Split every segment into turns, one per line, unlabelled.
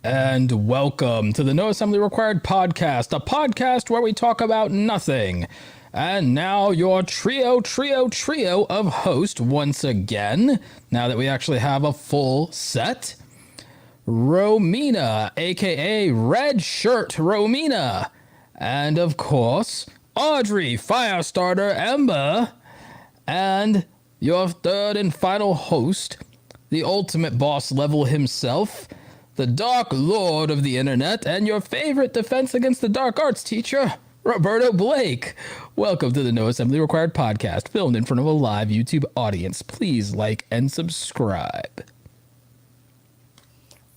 And welcome to the No Assembly Required podcast, a podcast where we talk about nothing. And now your trio of hosts once again, now that we actually have a full set. Romina, aka Red Shirt Romina. And of course, Audrey Firestarter Ember. And your third and final host, the ultimate boss level himself, the Dark Lord of the Internet, and your favorite defense against the dark arts teacher, Roberto Blake. Welcome to the No Assembly Required podcast, filmed in front of a live YouTube audience. Please like and subscribe.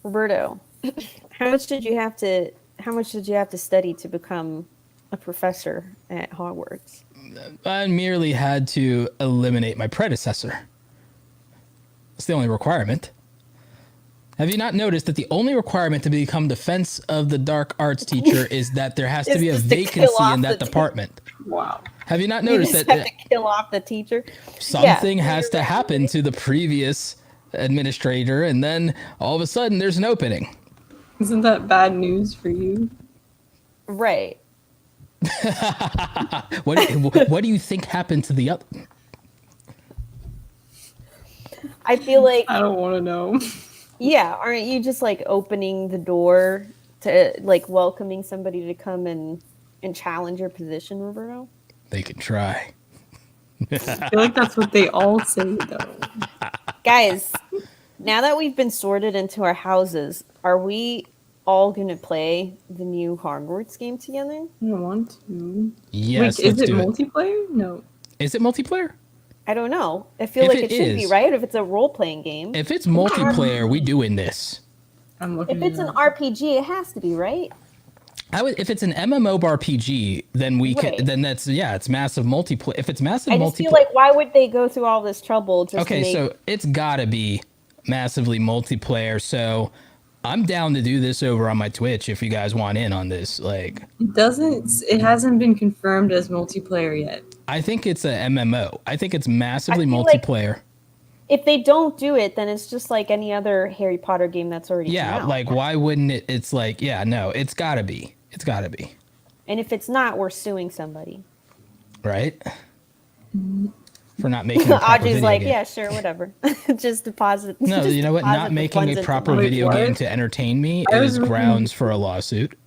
Roberto, how much did you have to study to become a professor at Hogwarts?
I merely had to eliminate my predecessor. That's the only requirement. Have you not noticed that the only requirement to become defense of the dark arts teacher is that there has to be a vacancy in that department?
Wow.
Have you not noticed
that
have
to kill off the teacher?
Something has to happen to the previous administrator, and then all of a sudden there's an opening.
Isn't that bad news for you?
Right.
What do you think happened to the other?
I feel like
I don't want to know.
Yeah, aren't you just like opening the door to like welcoming somebody to come and challenge your position, Roberto?
They can try.
I feel like that's what they all say, though.
Guys, now that we've been sorted into our houses, are we all going to play the new Hogwarts game together?
I want to.
Yes.
Wait, is it multiplayer? No.
Is it multiplayer?
I don't know. I feel like it should be, right? If it's a role-playing game.
If it's multiplayer, we doing this.
I'm looking.
If it's an RPG, it has to be, right?
If it's an MMORPG, then we can. Then it's massive multiplayer. If it's massive multiplayer, I just
feel like why would they go through all this trouble just to make...
so it's gotta be massively multiplayer. So I'm down to do this over on my Twitch if you guys want in on this. Like,
it hasn't been confirmed as multiplayer yet.
I think it's a MMO. I think it's massively multiplayer.
Like if they don't do it, then it's just like any other Harry Potter game that's already come out.
Like why wouldn't it? It's like, no, it's gotta be. It's gotta be.
And if it's not, we're suing somebody.
Right? For not making a proper
Audrey's
video
like,
game.
yeah, sure, whatever. Just deposit.
No,
just
you know what? Not making a proper video game to entertain me is grounds for a lawsuit.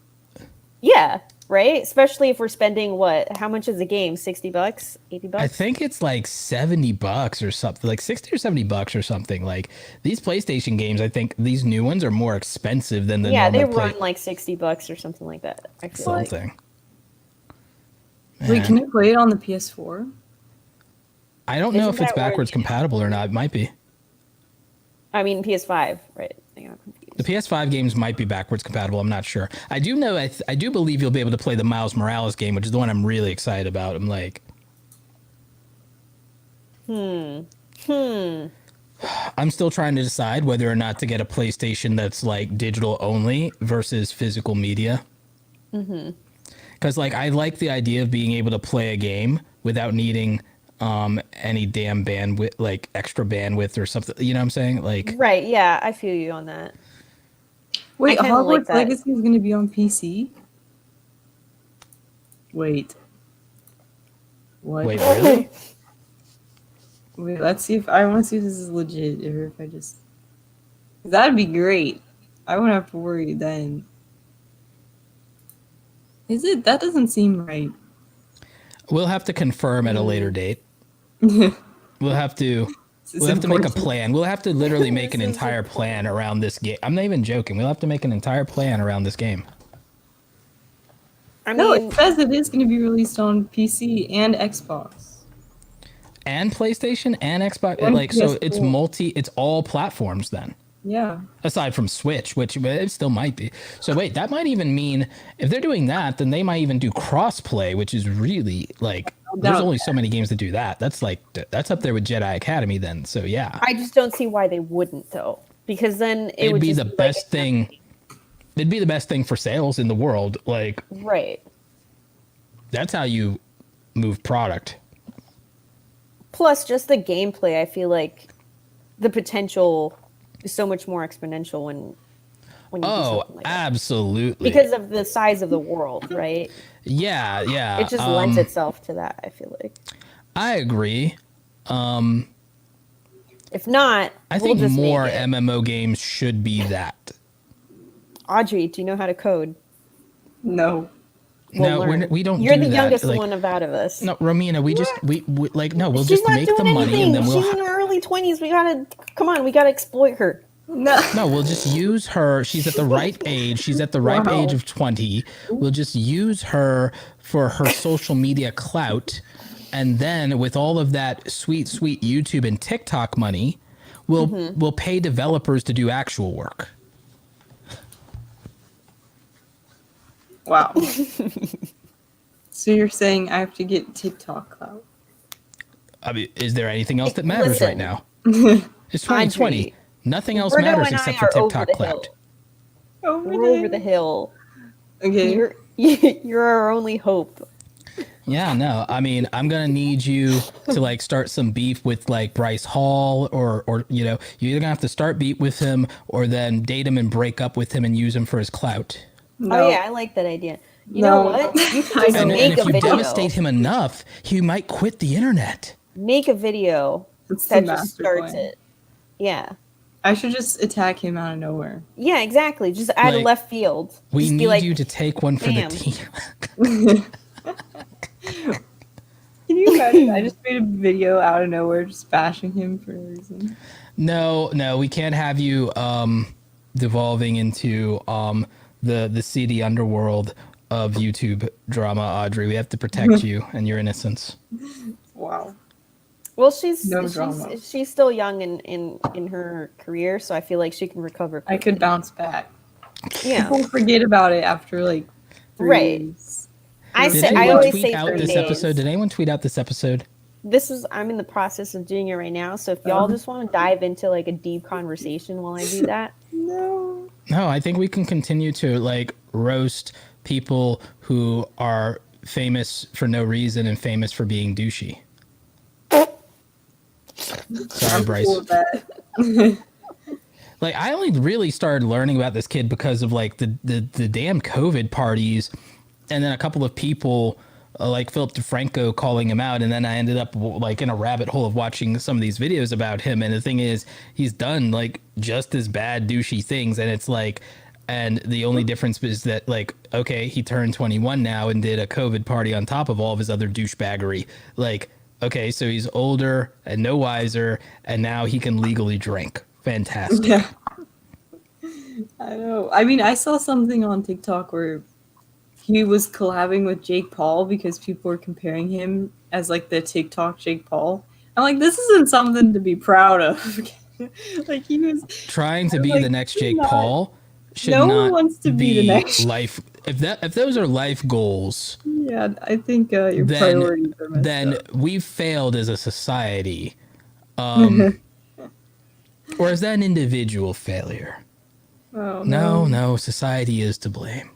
Yeah, right? Especially if we're spending how much is the game? $60? $80?
I think it's like $70 or something, like $60 or $70 or something. Like these PlayStation games, I think these new ones are more expensive than the normal.
Yeah, they run like $60 or something like that. I feel
something.
Wait, can you play it on the PS4?
I don't know if it's backwards compatible or not. It might be.
I mean, PS5, right?
The PS5 games might be backwards compatible. I'm not sure. I do know. I do believe you'll be able to play the Miles Morales game, which is the one I'm really excited about. I'm like, I'm still trying to decide whether or not to get a PlayStation that's like digital only versus physical media. Because like I like the idea of being able to play a game without needing any damn bandwidth, like extra bandwidth or something. You know what I'm saying? Like,
right? Yeah, I feel you on that.
Wait, Hogwarts Legacy is going to be on PC? Wait. What?
Wait, really?
Wait, let's see if I want to see if this is legit or if I just. That'd be great. I wouldn't have to worry then. Is it? That doesn't seem right.
We'll have to confirm at a later date. We'll have to make a plan. We'll have to literally make an entire plan around this game. I'm not even joking. We'll have to make an entire plan around this game.
No, it says it is going to be released on PC and Xbox.
And PlayStation and Xbox.
And
like,
PS4.
so it's all platforms then.
Yeah.
Aside from Switch, which it still might be. So wait, that might even mean if they're doing that, then they might even do crossplay, which is really like there's only so many games that do that. That's up there with Jedi Academy then. So yeah.
I just don't see why they wouldn't though, because then it would
be
just
the best thing. It'd be the best thing for sales in the world. Like,
right.
That's how you move product.
Plus, just the gameplay, I feel like the potential is so much more exponential when when you do
Oh,
something like that.
absolutely.
Because of the size of the world, right?
Yeah, yeah.
It just lends itself to that, I feel like.
I agree.
If not,
I
we'll
think
just
more
make it.
MMO games should be that.
Audrey, do you know how to code?
No.
No,
Learn.
we don't
You're
do
the
that.
youngest
Like,
one out of us.
no, Romina, we just we like no, we'll
She's
just
not
make the
doing
money
anything.
and then we'll
She's in her early 20s. We gotta exploit her.
No.
no, we'll just use her. She's at the right age. She's at the ripe
Wow.
age of 20. We'll just use her for her social media clout, and then with all of that sweet YouTube and TikTok money, we'll pay developers to do actual work.
Wow. So you're saying I have to get TikTok clout?
I mean, is there anything else that matters
Listen.
right now? It's 2020.
Audrey,
Nothing else
Roberto
matters
and I
except for
are over
TikTok
the
clout.
hill.
Over
We're over the hill.
Okay.
You're our only hope.
Yeah, no. I mean, I'm gonna need you to like start some beef with like Bryce Hall, or you know, you're either gonna have to start beef with him or then date him and break up with him and use him for his clout.
No.
Oh yeah, I like that idea. You
No.
know what? You should
I
just
don't.
And
make
if
a
you
video.
devastate him enough, he might quit the internet.
Make a video
That's
that
the
just
master
starts
plan.
it. Yeah.
I should just attack him out of nowhere.
Yeah, exactly. Just add a
Like,
left field.
We
Just be
need
like,
you to take one for
bam.
the team.
Can you imagine? I just made a video out of nowhere just bashing him for no reason.
No, we can't have you devolving into the seedy underworld of YouTube drama, Audrey. We have to protect you and your innocence.
Wow.
Well,
No drama.
she's still young in her career, so I feel like she can recover
I
quickly.
could bounce back.
Yeah.
People forget about it after like 3
Right.
years.
I
Did
say I
anyone
always
tweet
say
out
3
this
days.
episode? Did anyone tweet out this episode?
I'm in the process of doing it right now, so if y'all just want to dive into like a deep conversation while I do that.
No.
No, I think we can continue to like roast people who are famous for no reason and famous for being douchey. Sorry, Bryce.
Cool with that.
Like, I only really started learning about this kid because of like the damn COVID parties, and then a couple of people like Philip DeFranco calling him out, and then I ended up like in a rabbit hole of watching some of these videos about him. And the thing is, he's done like just as bad douchey things, and it's like, and the only difference is that like, okay, he turned 21 now and did a COVID party on top of all of his other douchebaggery. Like, okay, so he's older and no wiser, and now he can legally drink. Fantastic.
Yeah. I know. I mean, I saw something on TikTok where he was collabing with Jake Paul because people were comparing him as like the TikTok Jake Paul. I'm like, this isn't something to be proud of. Like he was
Trying to be
like,
the next Jake
not-
Paul should
no one
not
wants to be the next-
life. If those are life goals,
Yeah, I think your priorities are messed
then
up.
we've failed as a society. Or is that an individual failure?
Oh,
No, society is to blame.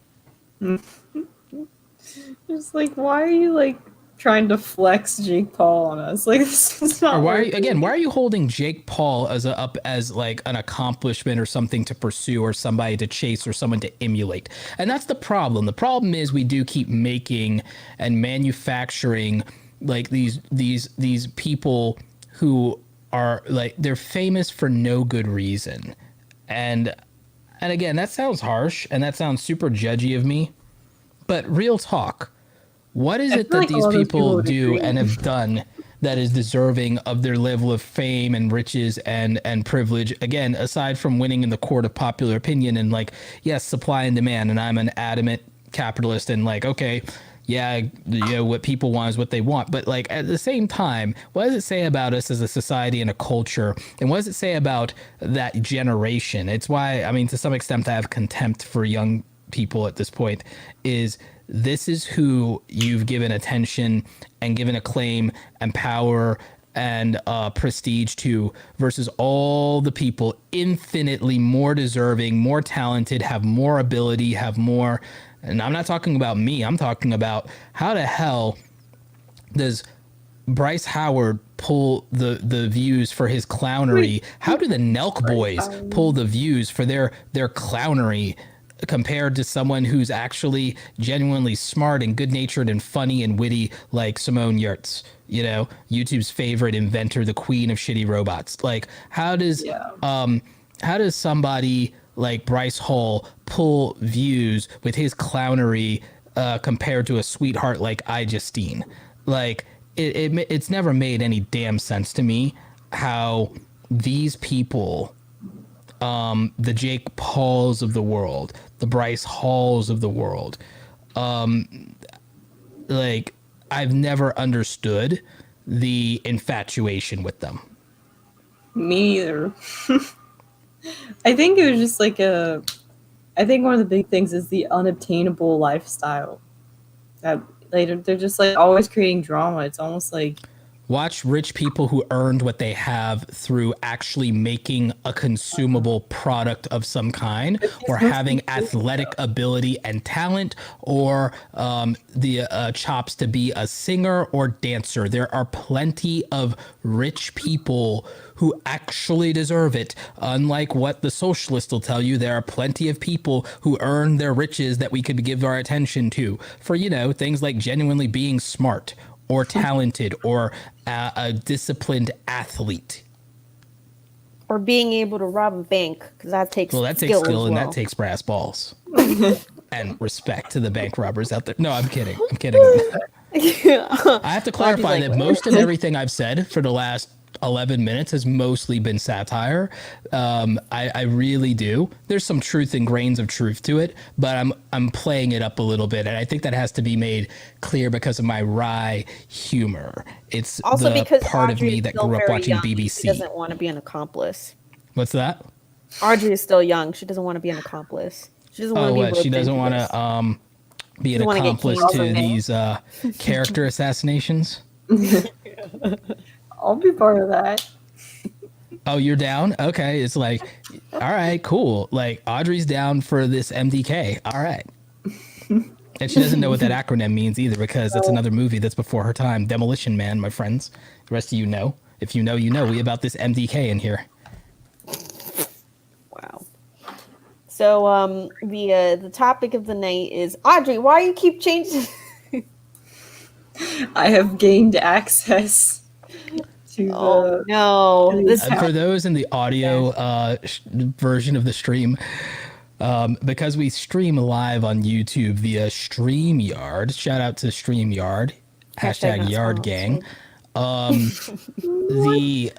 Just like, why are you like trying to flex Jake Paul on us? Like, this is not.
Or why
working.
are you holding Jake Paul up as like an accomplishment or something to pursue or somebody to chase or someone to emulate? And that's the problem. The problem is we do keep making and manufacturing like these people who are like, they're famous for no good reason. And again, that sounds harsh and that sounds super judgy of me, but real talk. What is
I
it
feel
that
like all
these
those
people
people would
do
agree.
and have done that is deserving of their level of fame and riches and privilege? Again, aside from winning in the court of popular opinion and like, yes, supply and demand. And I'm an adamant capitalist and like, okay, yeah, you know, what people want is what they want. But like at the same time, what does it say about us as a society and a culture? And what does it say about that generation? It's why, I mean, to some extent, I have contempt for young people at this point. Is this is who you've given attention and given acclaim and power and prestige to, versus all the people infinitely more deserving, more talented, have more ability, have more. And I'm not talking about me. I'm talking about how the hell does Bryce Howard pull the views for his clownery, how do the Nelk boys pull the views for their clownery compared to someone who's actually genuinely smart and good-natured and funny and witty like Simone Yurts, you know, YouTube's favorite inventor, the queen of shitty robots? Like, how does somebody like Bryce Hall pull views with his clownery compared to a sweetheart like iJustine? Like, it's never made any damn sense to me how these people, the Jake Pauls of the world, the Bryce Halls of the world, like, I've never understood the infatuation with them.
Me either. I think it was just like I think one of the big things is the unobtainable lifestyle. That they're just like always creating drama. It's almost like,
watch rich people who earned what they have through actually making a consumable product of some kind, or having athletic ability and talent, or the chops to be a singer or dancer. There are plenty of rich people who actually deserve it. Unlike what the socialists will tell you, there are plenty of people who earn their riches that we could give our attention to for, you know, things like genuinely being smart or talented or a disciplined athlete.
Or being able to rob a bank, because that takes skill
and that takes brass balls. And respect to the bank robbers out there. No, I'm kidding. I have to clarify that most of everything I've said for the last 11 minutes has mostly been satire. I really do. There's some truth and grains of truth to it, but I'm playing it up a little bit, and I think that has to be made clear because of my wry humor. It's also the because part Audrey of me that grew up watching young. BBC.
She doesn't want to be an accomplice.
What's that?
Audrey is still young. She doesn't want to be an accomplice. She doesn't want to be.
She doesn't want to be an accomplice to these character assassinations.
I'll be part of that.
Oh, you're down? Okay. It's like, all right, cool. Like, Audrey's down for this MDK. All right. And she doesn't know what that acronym means either, because it's another movie that's before her time. Demolition Man, my friends. The rest of you know. If you know, you know. We about this MDK in here.
Wow. So the topic of the night is, Audrey, why you keep changing?
I have gained access.
For those in the audio version of the stream, because we stream live on YouTube via StreamYard, shout out to StreamYard, hashtag Yard Gang. The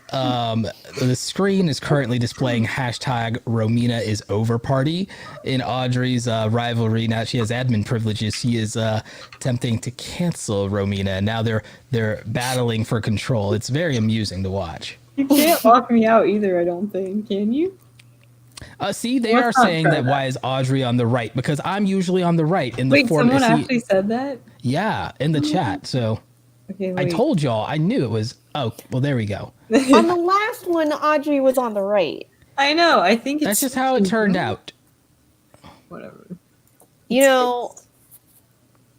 screen is currently displaying hashtag Romina is over party. In Audrey's rivalry, now she has admin privileges. She is attempting to cancel Romina, and now they're battling for control. It's very amusing to watch.
You can't lock me out either, I don't think. Can you?
See, they are saying that why is Audrey on the right? Because I'm usually on the right in the
Wait, someone actually said that?
Yeah, in the chat. So
okay,
I told y'all. I knew it was. Oh, well, there we go.
On the last one, Audrey was on the right.
I know. I think
that's just how it turned out.
Whatever.
You know.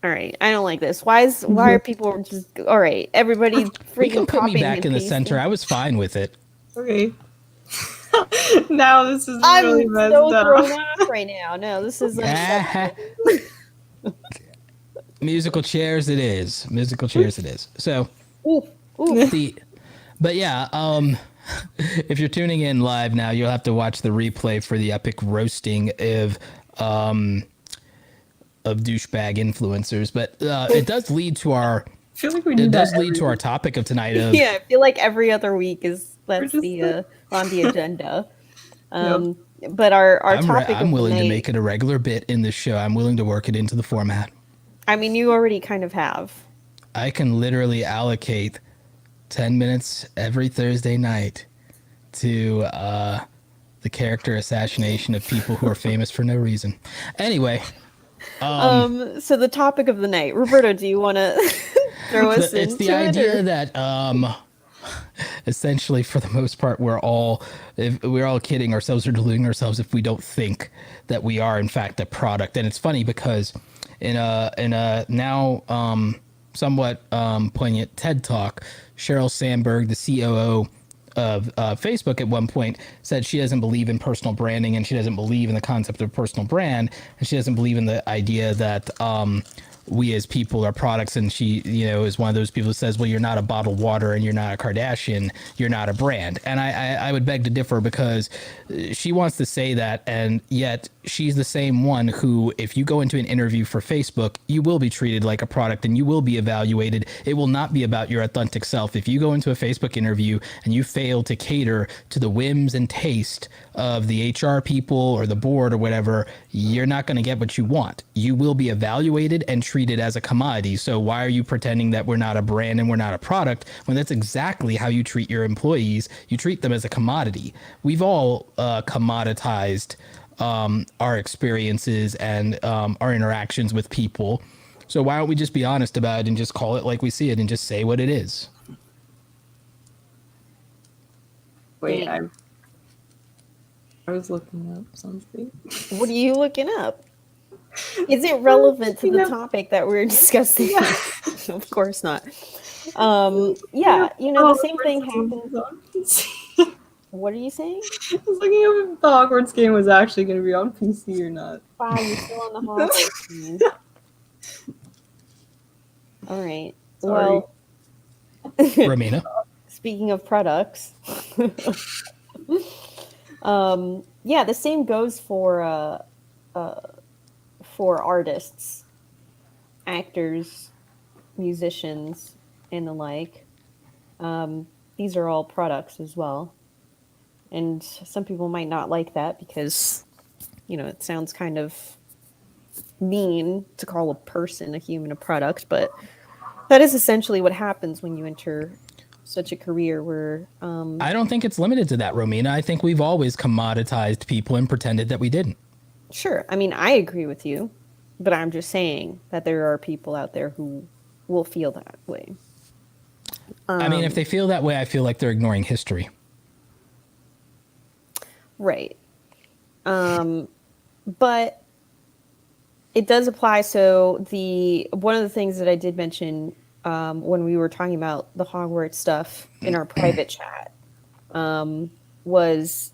All right, I don't like this. Why are people just all right? Everybody freaking
you can put me back in the
pasting.
center. I was fine with it.
Okay. Now this is
I'm
really messed
so
up.
thrown off right now. No, this is
musical chairs. It is musical chairs. It is. So, but yeah. If you're tuning in live now, you'll have to watch the replay for the epic roasting of douchebag influencers. But it does lead to our.
I feel like we do that
lead to our topic of tonight.
Yeah, I feel like every other week that's the on the agenda. But our topic.
I'm willing to make it a regular bit in this show. I'm willing to work it into the format.
I mean, you already kind of have.
I can literally allocate 10 minutes every Thursday night to the character assassination of people who are famous for no reason. Anyway.
So the topic of the night, Roberto, do you want to throw us into it?
It's the idea that essentially, for the most part, we're all kidding ourselves or deluding ourselves if we don't think that we are in fact a product. And it's funny because in a now somewhat poignant TED Talk, Sheryl Sandberg, the COO of Facebook, at one point said she doesn't believe in personal branding, and she doesn't believe in the concept of personal brand, and she doesn't believe in the idea that we as people are products. And she, is one of those people who says, well, you're not a bottled water and you're not a Kardashian, you're not a brand. And I would beg to differ, because she wants to say that, and yet she's the same one who, if you go into an interview for Facebook, you will be treated like a product and you will be evaluated. It will not be about your authentic self. If you go into a Facebook interview and you fail to cater to the whims and taste of the HR people or the board or whatever, you're not going to get what you want. You will be evaluated and treated as a commodity. So why are you pretending that we're not a brand and we're not a product, when that's exactly how you treat your employees? You treat them as a commodity. We've all commoditized our experiences and our interactions with people. So why don't we just be honest about it and just call it like we see it and just say what it is?
Wait, I was looking up something.
What are you looking up? Is it relevant to the topic that we're discussing?
Yeah.
Of course not. The same thing happens. What are you saying?
I was looking up if the Hogwarts game was actually going to be on PC or not.
Wow, you're still on the Hogwarts game. All right.
Sorry.
Well,
Romina.
Speaking of products, the same goes for artists, actors, musicians, and the like. These are all products as well. And some people might not like that because, it sounds kind of mean to call a person, a human, a product. But that is essentially what happens when you enter such a career where...
I don't think it's limited to that, Romina. I think we've always commoditized people and pretended that we didn't.
Sure. I mean, I agree with you. But I'm just saying that there are people out there who will feel that way.
I mean, if they feel that way, I feel like they're ignoring history.
Right. But it does apply. So one of the things that I did mention when we were talking about the Hogwarts stuff in our private chat was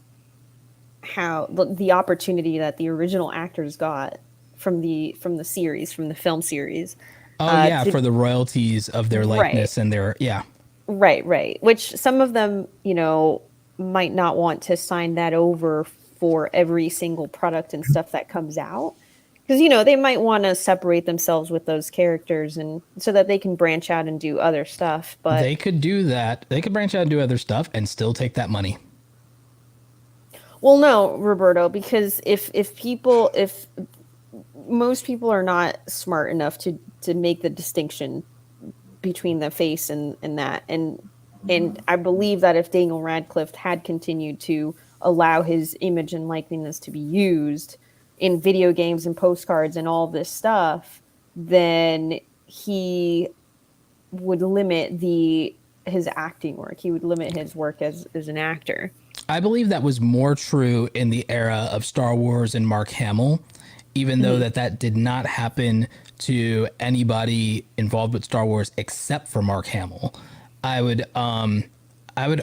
how the opportunity that the original actors got from the series, from the film series.
For the royalties of their likeness and their,
Right. Which some of them, might not want to sign that over for every single product and stuff that comes out. Because, they might want to separate themselves with those characters and so that they can branch out and do other stuff. But
they could do that. They could branch out and do other stuff and still take that money.
Well, no, Roberto, because if most people are not smart enough to make the distinction between the face and that. And I believe that if Daniel Radcliffe had continued to allow his image and likeness to be used in video games and postcards and all this stuff, then he would limit his acting work. He would limit his work as an actor.
I believe that was more true in the era of Star Wars and Mark Hamill, even though that did not happen to anybody involved with Star Wars except for Mark Hamill. I would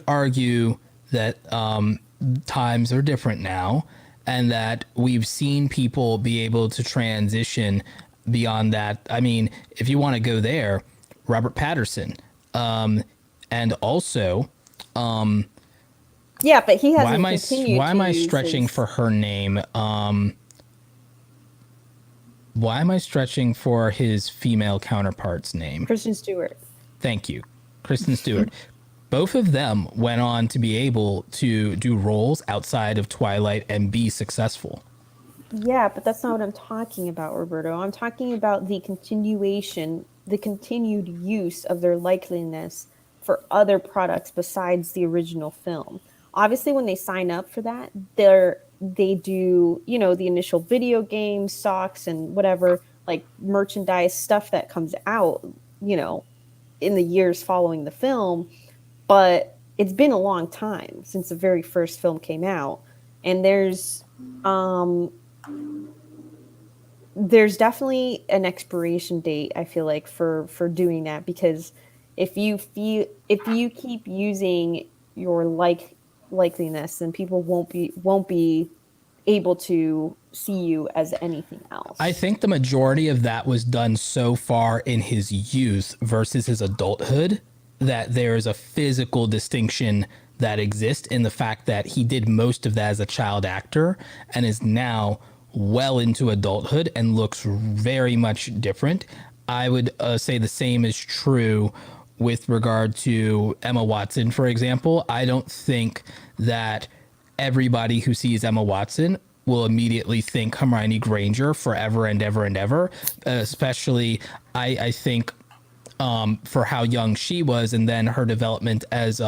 argue that times are different now, and that we've seen people be able to transition beyond that. I mean, if you want to go there, Robert Patterson, and also,
but he hasn't.
Why am I stretching for her name? Why am I stretching for his female counterpart's name?
Kristen Stewart.
Thank you, Kristen Stewart. Both of them went on to be able to do roles outside of Twilight and be successful.
Yeah, but that's not what I'm talking about, Roberto. I'm talking about the continued use of their likeliness for other products besides the original film. Obviously, when they sign up for that, they do, the initial video games, socks, and whatever, like merchandise stuff that comes out, in the years following the film. But it's been a long time since the very first film came out. And there's there's definitely an expiration date, I feel like, for doing that, because if you keep using your likeliness, then people won't be able to see you as anything else.
I think the majority of that was done so far in his youth versus his adulthood that there is a physical distinction that exists in the fact that he did most of that as a child actor and is now well into adulthood and looks very much different. I would say the same is true with regard to Emma Watson, for example. I don't think that everybody who sees Emma Watson will immediately think Hermione Granger forever and ever and ever. Especially, I think for how young she was, and then her development as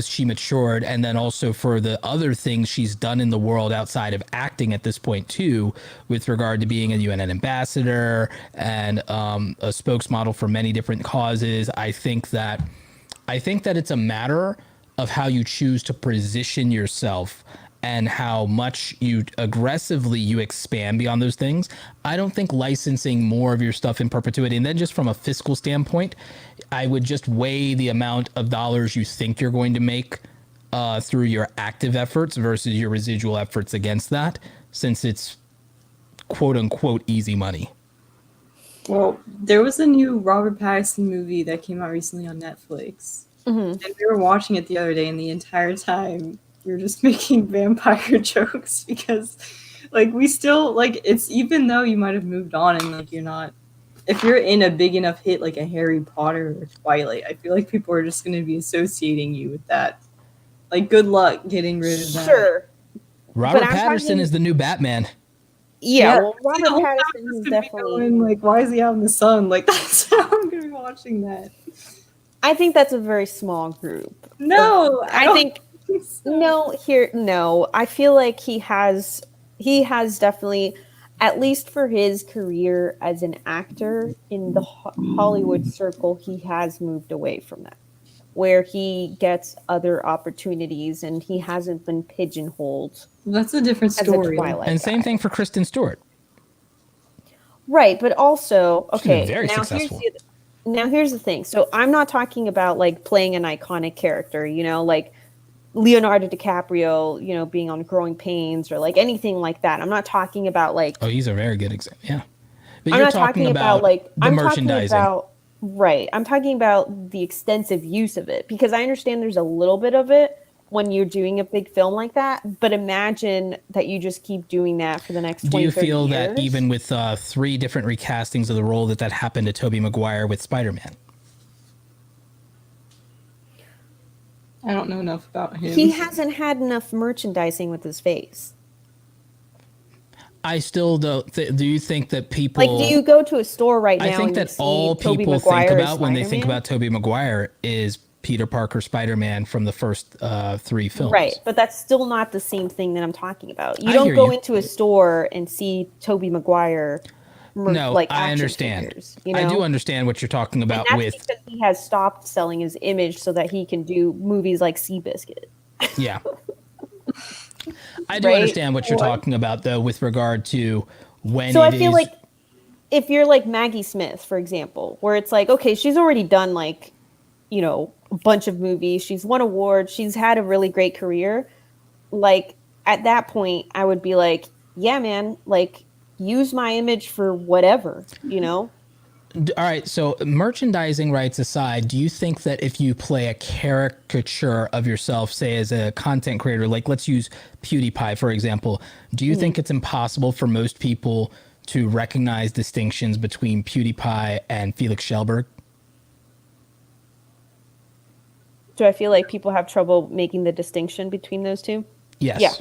she matured, and then also for the other things she's done in the world outside of acting at this point too, with regard to being a UN ambassador and a spokesmodel for many different causes. I think that it's a matter of how you choose to position yourself and how much you expand beyond those things. I don't think licensing more of your stuff in perpetuity, and then just from a fiscal standpoint, I would just weigh the amount of dollars you think you're going to make through your active efforts versus your residual efforts against that, since it's quote unquote easy money.
Well, there was a new Robert Pattinson movie that came out recently on Netflix. And we were watching it the other day, and the entire time we were just making vampire jokes because, like, we still, like, it's, even though you might have moved on and, like, you're not, if you're in a big enough hit like a Harry Potter or Twilight, I feel like people are just going to be associating you with that. Like, good luck getting rid of that.
Sure.
Robert Pattinson is the new Batman.
Yeah, well, Robert Pattinson is definitely
going, like, why is he out in the sun? Like, that's how I'm going to be watching that.
I think that's a very small group.
No,
I think no. I feel like he has definitely, at least for his career as an actor in the Hollywood circle, he has moved away from that, where he gets other opportunities and he hasn't been pigeonholed.
That's a different story.
And same thing for Kristen Stewart.
Right, but also, okay,
very successful.
Now here's the thing. So I'm not talking about like playing an iconic character, you know, like Leonardo DiCaprio, you know, being on Growing Pains or like anything like that. I'm not talking about like.
Oh, he's a very good example. Yeah. But
I'm
you're
not talking about like
the merchandising.
Right. I'm talking about the extensive use of it, because I understand there's a little bit of it when you're doing a big film like that, but imagine that you just keep doing that for the next 20, 30 years.
Do you feel that even with 3 different recastings of the role that happened to Tobey Maguire with Spider-Man?
I don't know enough about him.
He hasn't had enough merchandising with his face.
I still don't. Do you think that people...
Like, do you go to a store right now
I think
and
that
see
all
Tobey
people
Maguire
think about when they
Spider-Man?
think about Tobey Maguire is Peter Parker Spider-Man from the first 3 films.
Right, but that's still not the same thing that I'm talking about. You
I
don't
hear
go
you.
into a store and see Tobey Maguire
No,
like
I
action
understand.
figures, you know?
I do understand what you're talking about
And that's
with...
because he has stopped selling his image so that he can do movies like Seabiscuit.
Yeah. I do
Right?
understand what you're talking about, though, with regard to when
So
it
I feel
is...
like if you're like Maggie Smith, for example, where it's like, okay, she's already done like, you know, a bunch of movies. She's won awards. She's had a really great career. Like, at that point, I would be like, yeah, man, like, use my image for whatever, you know?
All right, so merchandising rights aside, do you think that if you play a caricature of yourself, say as a content creator, like let's use PewDiePie, for example, do you think it's impossible for most people to recognize distinctions between PewDiePie and Felix Schellberg?
Do I feel like people have trouble making the distinction between those two?
Yes.
Yeah.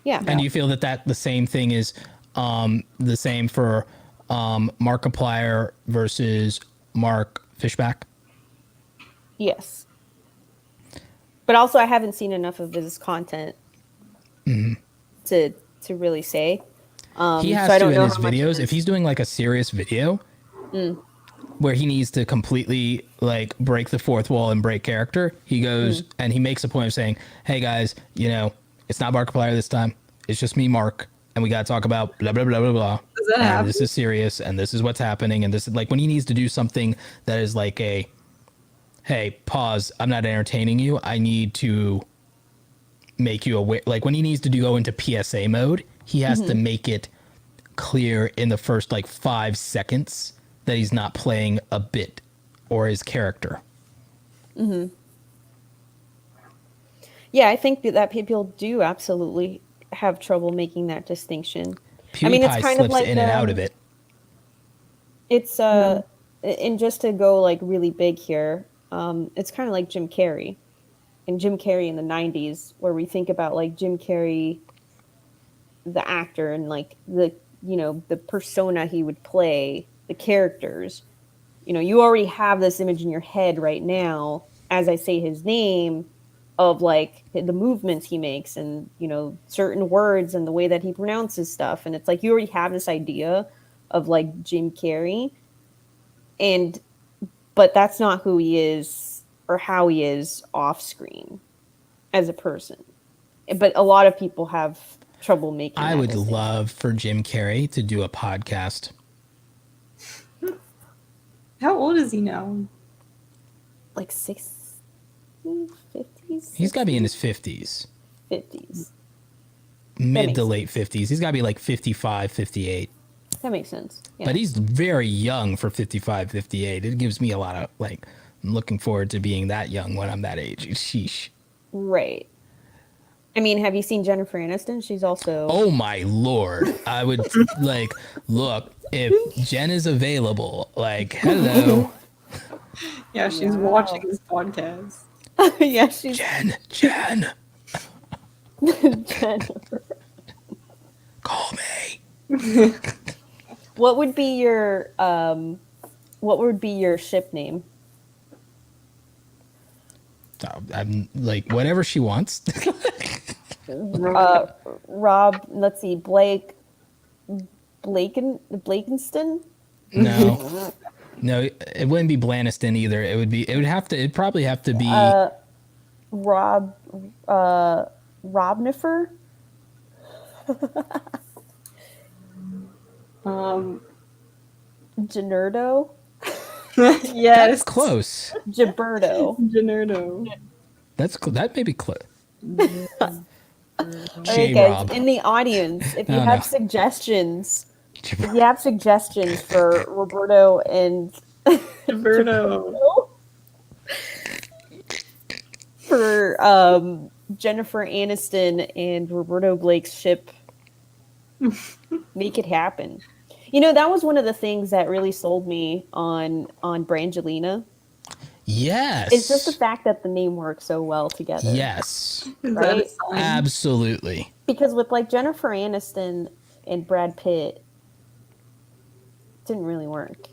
Yeah.
And you feel that the same thing is the same for Markiplier versus Mark Fishback?
Yes. But also, I haven't seen enough of his content to really say.
He has
so I
to
don't
in
know
his
how much of
videos.
his-
If he's doing like a serious video where he needs to completely like break the fourth wall and break character, he goes and he makes a point of saying, hey guys, you know, it's not Markiplier this time. It's just me, Mark. and we got to talk about blah, blah, blah, blah, blah.
Does that
And
happen?
this is serious, and this is what's happening. And this is like when he needs to do something that is like a, hey, pause. I'm not entertaining you. I need to make you aware. Like when he needs to go into PSA mode, he has to make it clear in the first like 5 seconds that he's not playing a bit or his character.
Yeah, I think that people do absolutely have trouble making that distinction.
PewDiePie
I mean, it's kind
slips
of like
in and out of it.
It's and just to go like really big here, it's kind of like Jim Carrey. And Jim Carrey in the 90s, where we think about like Jim Carrey, the actor, and like the, you know, the persona he would play, the characters. You know, you already have this image in your head right now as I say his name, of like the movements he makes and, you know, certain words and the way that he pronounces stuff. And it's like you already have this idea of like Jim Carrey, but that's not who he is or how he is off screen as a person. But a lot of people have trouble making
I
that
would
distinction.
love for Jim Carrey to do a podcast.
How old is he now?
Like 60s, 50s?
He's got to be in his 50s,
50s.
mid
makes
to late 50s. He's got to be like 55, 58.
That makes sense. Yeah.
But he's very young for 55, 58. It gives me a lot of like, I'm looking forward to being that young when I'm that age. Sheesh.
Right. I mean, have you seen Jennifer Aniston? She's also...
Oh my Lord. I would like, look, if Jen is available, like, hello.
Yeah, she's
Wow.
watching this podcast.
yeah, she's
Jen,
Jennifer.
call me.
What would be your ship name?
So, I'm like, whatever she wants.
Rob, let's see, Blakenston?
No, it wouldn't be Blaniston either. It'd probably have to be,
Robnifer? Generdo?
Yes.
close.
Gibberto.
Generdo.
That may be close.
Alright,
J
guys,
Rob.
in the audience, if you
No,
have
no.
suggestions, for Roberto and
Generdo.
for Jennifer Aniston and Roberto Blake's ship, make it happen. You know, that was one of the things that really sold me on Brangelina.
Yes.
It's just the fact that the name works so well together.
Yes.
Is that a
Right?
sign?
Absolutely.
Because with like Jennifer Aniston and Brad Pitt, it didn't really work.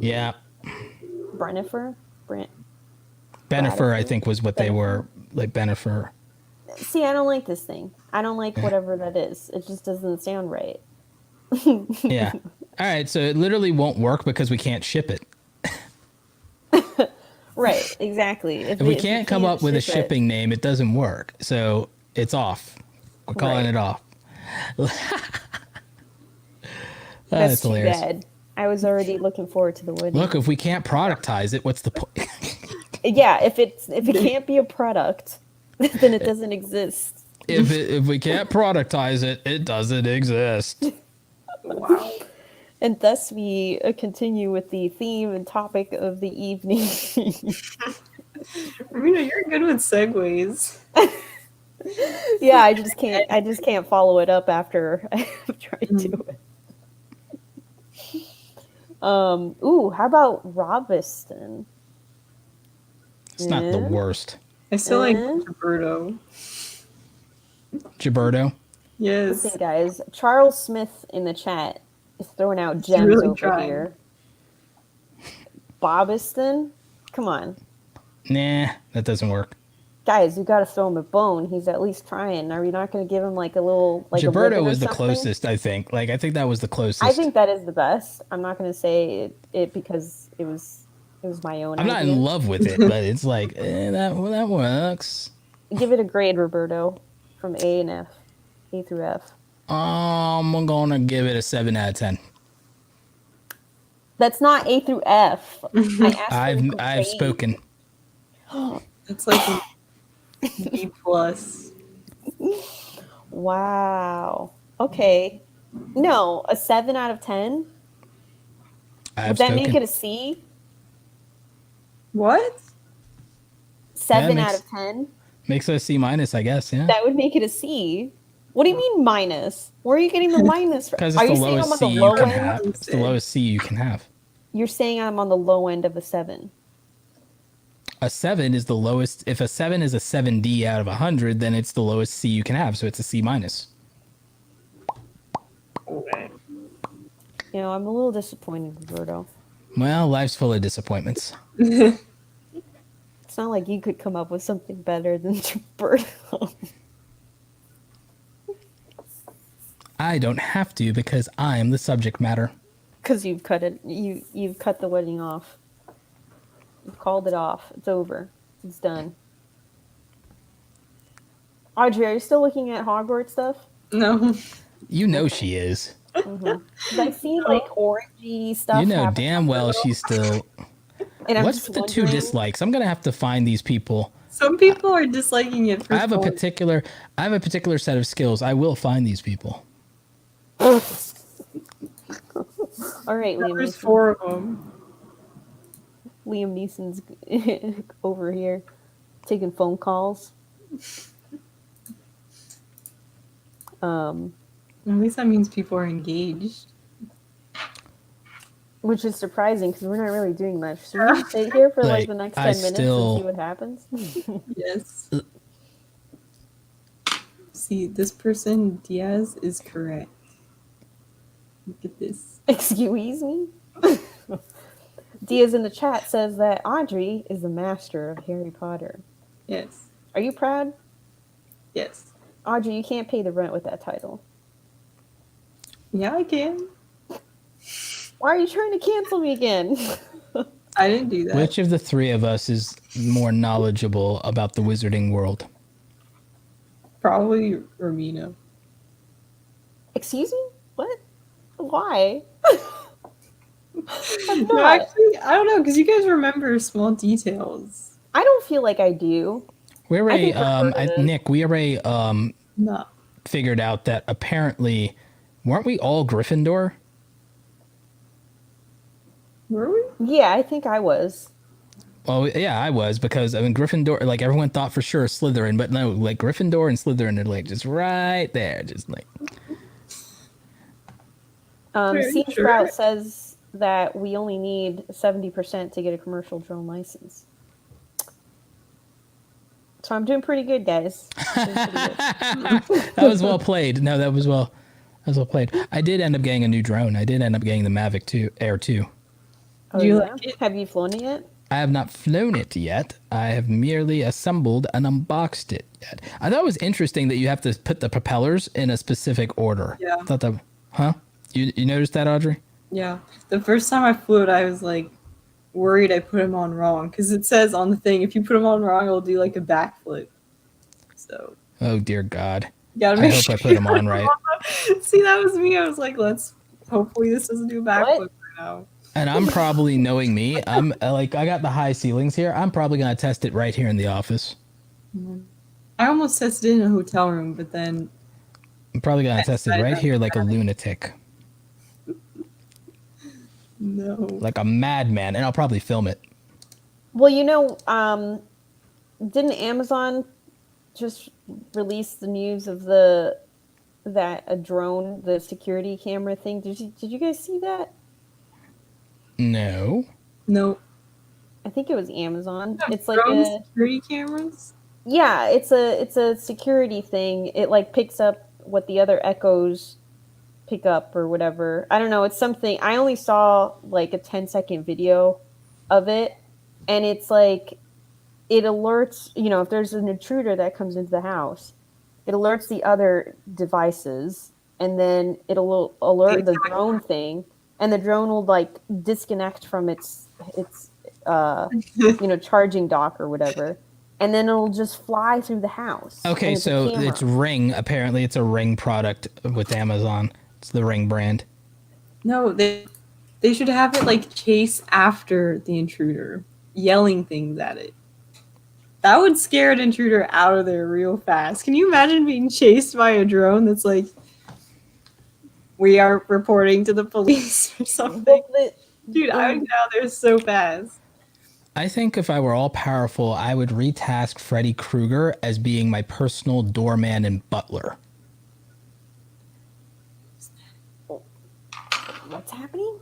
Yeah.
Brennifer?
Benifer, I think, was what they were, like Benifer.
See, I don't like this thing. I don't like whatever that is. It just doesn't sound right.
Yeah. All right. So it literally won't work because we can't ship it.
Right, exactly.
If we can't come up with a
ship it-
shipping name, it doesn't work. So it's off. We're calling
Right.
it off.
That's too
hilarious.
bad. I was already looking forward to the wedding.
Look, if we can't productize it, what's the point?
Yeah, if it can't be a product, then it doesn't exist.
if we can't productize it, it doesn't exist.
Wow.
And thus we continue with the theme and topic of the evening.
Rita, you're good with segues.
Yeah, I just can't follow it up after I've tried to. How about Robiston?
It's not the worst.
I still like
Mhm.
Roberto.
Gilberto.
Yes.
Listen, guys, Charles Smith in the chat is throwing out gems
really
over
trying.
here. Bobiston? Come on.
Nah, that doesn't work.
Guys, you gotta throw him a bone. He's at least trying. Are you not gonna give him like a little like a
Gilberto
ribbon or
was the
something?
closest, I think. Like, I think that was the closest.
I think that is the best. I'm not gonna say it because it was my own
I'm not
idea.
in love with it, but it's like, that works.
Give it a grade, Roberto, from A through F.
I'm gonna give it a 7 out of 10.
That's not A through F. I asked for
I've
grade.
spoken.
It's like a B plus.
Wow. Okay. No, a 7 out of 10?
I've
Would that make
spoken.
it a C?
What?
7
Yeah,
out of 10?
Makes it a C minus, I guess. Yeah.
That would make it a C. What do you mean minus? Where are you getting the minus from?
Because
Are
it's the
you saying I'm
lowest
on
C
the
you
low
can
end?
have. It's the lowest C you can have.
You're saying I'm on the low end of a 7.
A 7 is the lowest. If a 7 is a 7D out of 100, then it's the lowest C you can have. So it's a C minus.
Okay.
You know, I'm a little disappointed, Roberto.
Well, life's full of disappointments.
It's not like you could come up with something better than Roberto.
I don't have to because I am the subject matter.
Because you've cut it. You've cut the wedding off. You've called it off. It's over. It's done. Audrey, are you still looking at Hogwarts stuff?
No.
You know she is.
Because I see like orangey stuff.
You know
happening
damn
on
well
the
she's still.
And I'm
What's
just
with the 2
wondering-
dislikes? I'm gonna have to find these people.
Some people are disliking it for
I have a
fun.
particular set of skills. I will find these people.
All right, Liam
There's
Neeson.
4 of them.
Liam Neeson's over here taking phone calls.
At least that means people are engaged.
Which is surprising because we're not really doing much. So we can sit here for like the next 10 minutes and see what happens.
Yes. See, this person, Diaz, is correct. Look at this.
Excuse me? Diaz in the chat says that Audrey is the master of Harry Potter.
Yes.
Are you proud?
Yes.
Audrey, you can't pay the rent with that title.
Yeah, I can.
Why are you trying to cancel me again?
I didn't do that.
Which of the 3 of us is more knowledgeable about the wizarding world?
Probably Romina.
Excuse me? What? Why? I'm
No,
not.
actually, I don't know, because you guys remember small details.
I don't feel like I do.
We're
I
a
think Roberta does.
Nick. We are a
No.
figured out that apparently weren't we all Gryffindor?
Were we?
Yeah, I think I was.
Well, yeah, I was because I mean Gryffindor. Like everyone thought for sure Slytherin, but no, like Gryffindor and Slytherin are like just right there, just like.
Very
Scene
sure.
Sprout says that we only need 70% to get a commercial drone license. So I'm doing pretty good, guys. Doing pretty good.
That was well played. No, that was well played. I did end up getting a new drone. I did end up getting the Mavic 2 Air 2.
Oh,
Do you
yeah?
like it?
Have you flown it yet?
I have not flown it yet. I have merely assembled and unboxed it yet. I thought it was interesting that you have to put the propellers in a specific order.
Yeah.
I thought that, huh? You noticed that, Audrey?
Yeah. The first time I flew it, I was like worried I put him on wrong, because it says on the thing, if you put him on wrong, it'll do like a backflip. So
Oh dear God.
you gotta
I
make
hope
sure
I put him on right.
See, that was me. I was like, hopefully this doesn't do a backflip right now.
And I'm probably, knowing me, I'm like, I got the high ceilings here. I'm probably gonna test it right here in the office.
I almost tested it in a hotel room, but then
I'm probably gonna test it
decided
right
not
here
to
like a
try it.
lunatic,
no.
like a madman, and I'll probably film it.
Well, you know, didn't Amazon just release the news of that a drone, the security camera thing? Did you guys see that?
No.
No.
I think it was Amazon.
Yeah,
It's like
drone
a
security cameras.
yeah, it's a security thing. It like picks up what the other echoes pick up or whatever. I don't know. It's something. I only saw like a 10-second video of it, and it's like it alerts. You know, if there's an intruder that comes into the house, it alerts the other devices, and then it'll alert the drone thing, and the drone will like disconnect from its charging dock or whatever. and then it'll just fly through the house.
Okay,
and it's a
so
camera.
it's Ring. Apparently, it's a Ring product with Amazon. It's the Ring brand.
No, they should have it like chase after the intruder, yelling things at it. That would scare an intruder out of there real fast. Can you imagine being chased by a drone that's like, we are reporting to the police or something? Dude, I would get out there so fast.
I think if I were all powerful, I would retask Freddy Krueger as being my personal doorman and butler.
What's happening?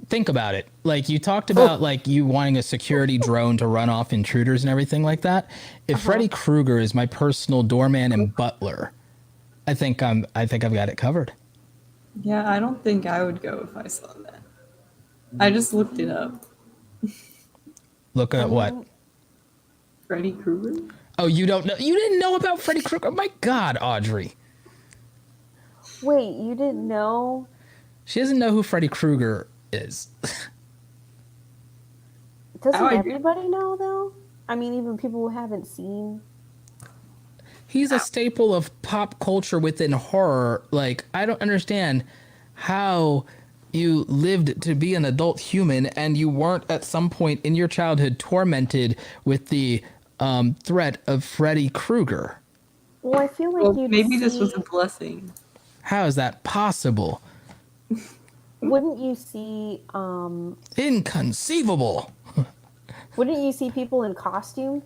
Think about it. Like you talked about like you wanting a security drone to run off intruders and everything like that. If Freddy Krueger is my personal doorman and butler, I think I've got it covered.
Yeah, I don't think I would go if I saw that. I just looked it up.
Look at what?
Freddy Krueger?
Oh, you don't know? You didn't know about Freddy Krueger? My God, Audrey.
Wait, you didn't know?
She doesn't know who Freddy Krueger is.
Doesn't everybody know, though? I mean, even people who haven't seen.
He's a staple of pop culture within horror. Like, I don't understand how you lived to be an adult human and you weren't at some point in your childhood tormented with the threat of Freddy Krueger.
Well, I feel like
maybe this was a blessing.
How is that possible?
Wouldn't you see
Inconceivable.
wouldn't you see people in costume?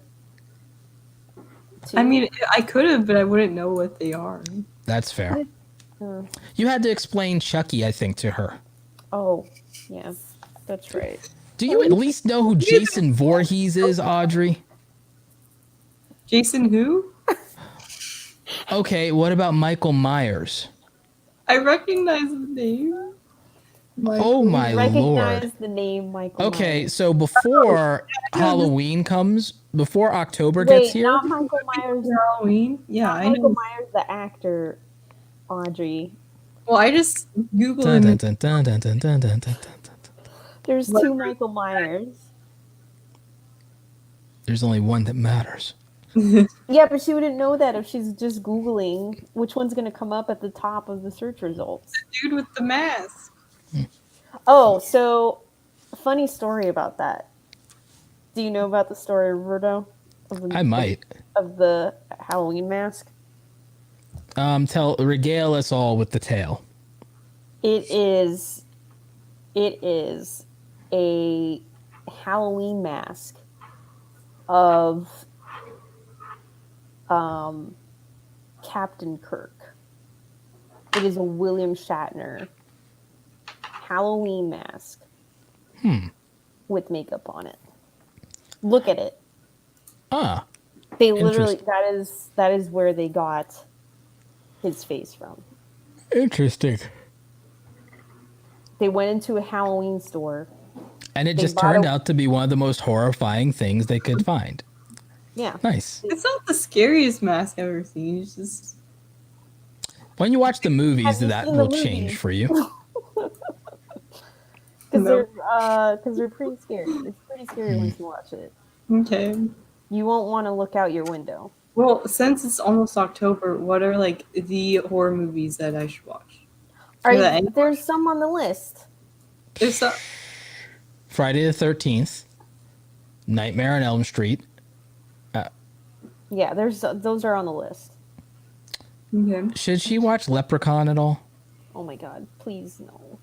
I mean, I could have, but I wouldn't know what they are.
That's fair. You had to explain Chucky, I think, to her.
Oh, yeah, that's right.
Do you at least know who Jason Voorhees is, Audrey?
Jason who?
Okay, what about Michael Myers?
I recognize the name.
Oh my
Recognize
Lord.
the name Michael
Okay,
Myers.
so before Halloween comes, before October gets here.
Not Michael Myers.
Halloween? Yeah, I
Michael
know.
Myers, the actor, Audrey.
Well, I just Googled
Dun,
him.
dun, dun, dun, dun, dun, dun, dun, dun, dun.
There's two Michael Myers.
There's only one that matters.
Yeah, but she wouldn't know that if she's just Googling which one's going to come up at the top of the search results.
Dude with the mask.
Oh, so funny story about that. Do you know about the story, Roberto?
I might.
Of the Halloween mask?
Regale us all with the tale.
It is a Halloween mask of Captain Kirk. It is a William Shatner Halloween mask with makeup on it. Look at it. They literally that is where they got his face from.
Interesting.
They went into a Halloween store.
And it just turned out to be one of the most horrifying things they could find.
Yeah.
Nice.
It's not the scariest mask I've ever seen. It's just
when you watch the movies, that will
movie?
change for you.
Because they're pretty scary. It's pretty scary once you watch it.
okay.
You won't want to look out your window.
Well, since it's almost October, what are like the horror movies that I should watch?
There's some on the list.
There's some.
Friday the 13th, Nightmare on Elm Street.
Yeah, those are on the list.
Okay.
Should she watch Leprechaun at all?
Oh my god, please no.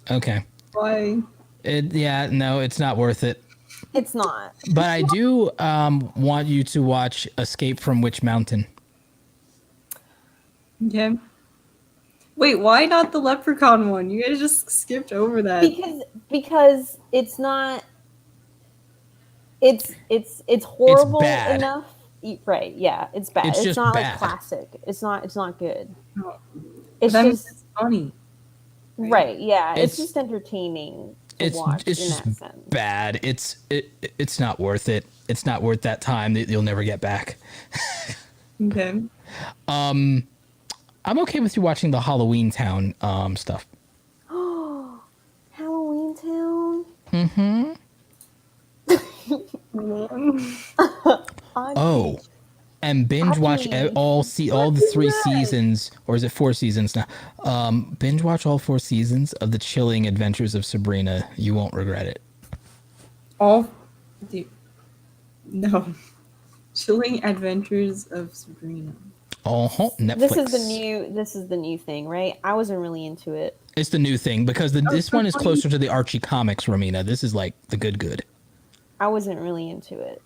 Okay.
Why?
No, it's not worth it.
It's not.
But I do want you to watch Escape from Witch Mountain.
Okay. Wait, why not the Leprechaun one? You guys just skipped over that.
Because it's not. It's horrible
bad.
enough. Right? Yeah, it's bad.
It's just
not
bad.
like classic. It's not good.
No.
It's
It's funny.
Right? Yeah, it's just entertaining.
It's just bad. It's not worth it. It's not worth that time that you'll never get back.
Okay.
I'm okay with you watching the Halloween Town stuff.
Halloween Town.
Mm-hmm.
Audrey.
And binge watch
Audrey,
all
what
the
is
3
that?
seasons, or is it 4 seasons now? Binge watch all 4 seasons of the Chilling Adventures of Sabrina. You won't regret it.
All, dude, no. Chilling Adventures of Sabrina.
Netflix.
This is the new thing, right? I wasn't really into it.
It's the new thing because this one is closer to the Archie comics, Romina. This is like the good.
I wasn't really into it.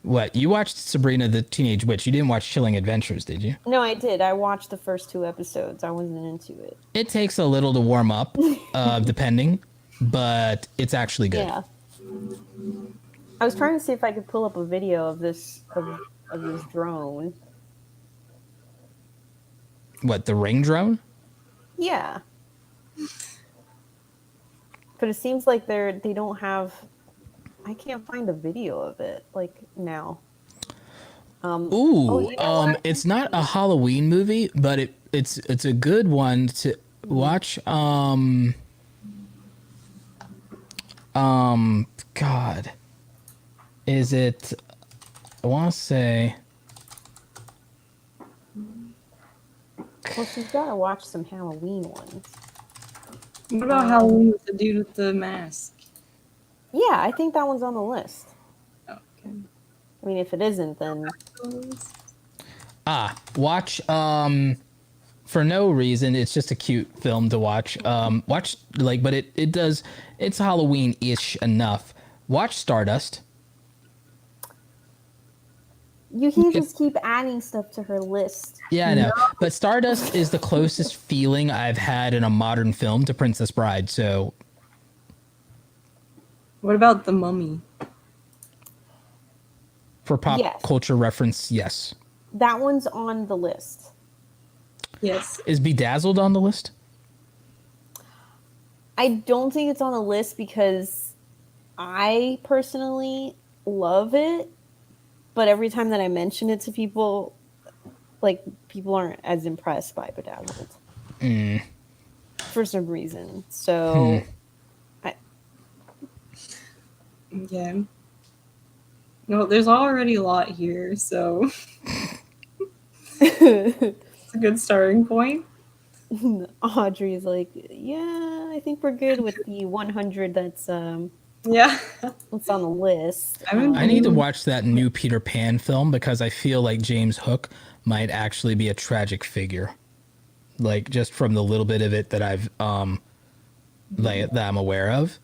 What? You watched Sabrina the Teenage Witch. You didn't watch Chilling Adventures, did you?
No, I did. I watched the first 2 episodes. I wasn't into it.
It takes a little to warm up, depending, but it's actually good.
Yeah. I was trying to see if I could pull up a video of this this drone.
What, the ring drone?
Yeah. But it seems like they don't have. I can't find a video of it like now.
It's not a Halloween movie, but it's a good one to watch. God, is it? I want to say.
Well, she's got to watch some Halloween ones.
What about Halloween with the dude with the mask?
Yeah, I think that one's on the list.
Oh, okay.
I mean, if it isn't, then
Watch for no reason. It's just a cute film to watch. Watch but it's Halloween-ish enough. Watch Stardust.
you can't just keep adding stuff to her list.
Yeah, I know. But Stardust is the closest feeling I've had in a modern film to Princess Bride. So,
What about The Mummy?
for pop
Yes.
culture reference, yes.
That one's on the list.
Yes.
Is Bedazzled on the list?
I don't think it's on the list because I personally love it, but every time that I mention it to people, like, people aren't as impressed by Bedazzled for some reason. So,
Yeah. No, there's already a lot here, so it's a good starting point.
Audrey's like, yeah, I think we're good with the 100 that's
Yeah.
on the list.
I need to watch that new Peter Pan film because I feel like James Hook might actually be a tragic figure. Like, just from the little bit of it that I've that I'm aware of.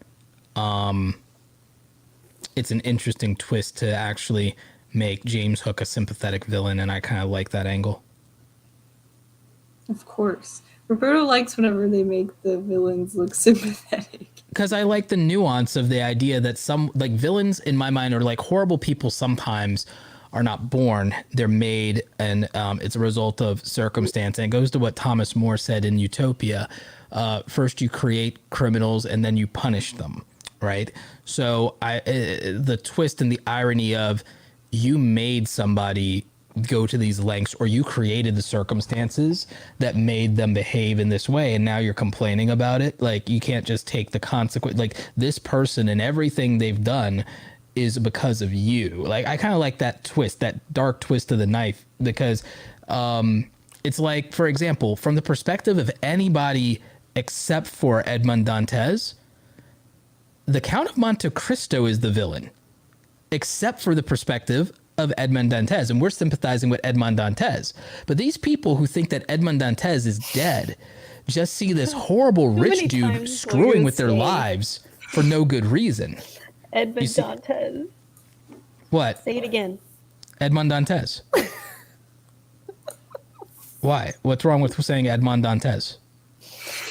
It's an interesting twist to actually make James Hook a sympathetic villain, and I kind of like that angle.
Of course. Roberto likes whenever they make the villains look sympathetic.
Because I like the nuance of the idea that some, like, villains in my mind are like horrible people sometimes are not born, they're made, and it's a result of circumstance. And it goes to what Thomas More said in Utopia. First you create criminals and then you punish them, right? So the twist and the irony of you made somebody go to these lengths, or you created the circumstances that made them behave in this way, and now you're complaining about it. Like, you can't just take the consequence. Like, this person and everything they've done is because of you. Like, I kind of like that twist, that dark twist of the knife, because it's like, for example, from the perspective of anybody except for Edmond Dantes, the Count of Monte Cristo is the villain, except for the perspective of Edmond Dantes, and we're sympathizing with Edmond Dantes. But these people who think that Edmond Dantes is dead just see this horrible rich dude screwing with their lives for no good reason.
Edmond Dantes.
What?
Say it again.
Edmond Dantes. Why? What's wrong with saying Edmond Dantes?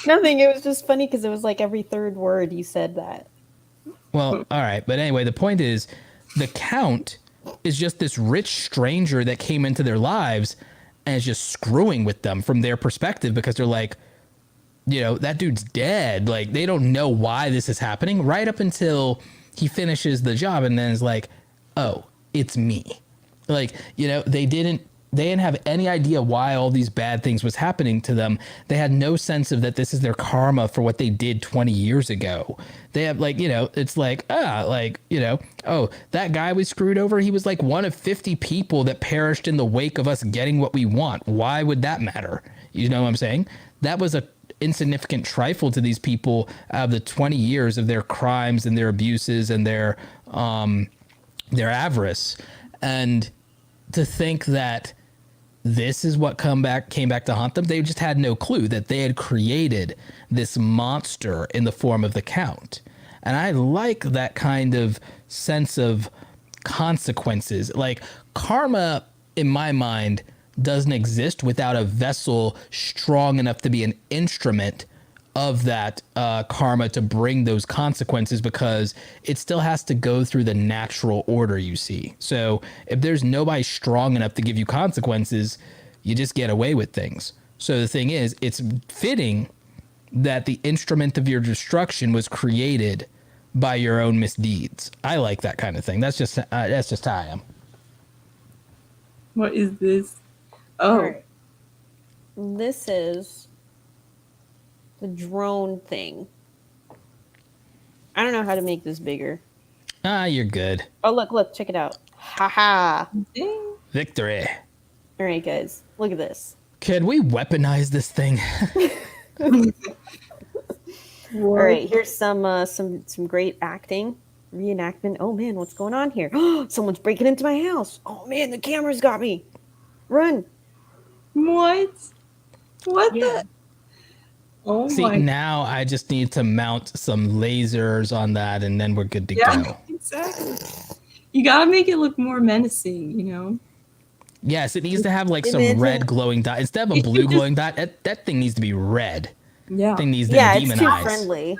Nothing. It was just funny because it was like every third word you said that.
Well, all right. But anyway, the point is, the Count is just this rich stranger that came into their lives and is just screwing with them from their perspective, because they're like, you know, that dude's dead. Like, they don't know why this is happening right up until he finishes the job, and then is like, oh, it's me. Like, you know, they didn't they didn't have any idea why all these bad things was happening to them. They had no sense of that this is their karma for what they did 20 years ago. They have like, it's like, oh, that guy we screwed over. He was like one of 50 people that perished in the wake of us getting what we want. Why would that matter? You know what I'm saying? That was a insignificant trifle to these people out of the 20 years of their crimes and their abuses and their avarice. And to think that this is what came back to haunt them. They just had no clue that they had created this monster in the form of the Count. And I like that kind of sense of consequences. Like karma, in my mind, doesn't exist without a vessel strong enough to be an instrument of that karma to bring those consequences, because it still has to go through the natural order you see. So if there's nobody strong enough to give you consequences, you just get away with things. So the thing is, it's fitting that the instrument of your destruction was created by your own misdeeds. I like that kind of thing. That's just how I am.
What is this? Oh,
All right. This is the drone thing. I don't know how to make this bigger.
You're good.
Oh, look, check it out. Haha.
dang.
Victory.
All right, guys, look at this.
Can we weaponize this thing?
All right, here's some great acting, reenactment. Oh man, what's going on here? Someone's breaking into my house. Oh man, the camera's got me. Run.
What? What
Yeah.
the? Oh
See,
my.
now I just need to mount some lasers on that, and then we're good to
Yeah,
go.
exactly. You gotta make it look more menacing, you know?
Yes, it needs to have like some
Imagine-
red glowing dot. Instead of a blue glowing dot, that thing needs to be red.
Yeah.
Thing needs to
Yeah,
be
it's too
demonized.
friendly.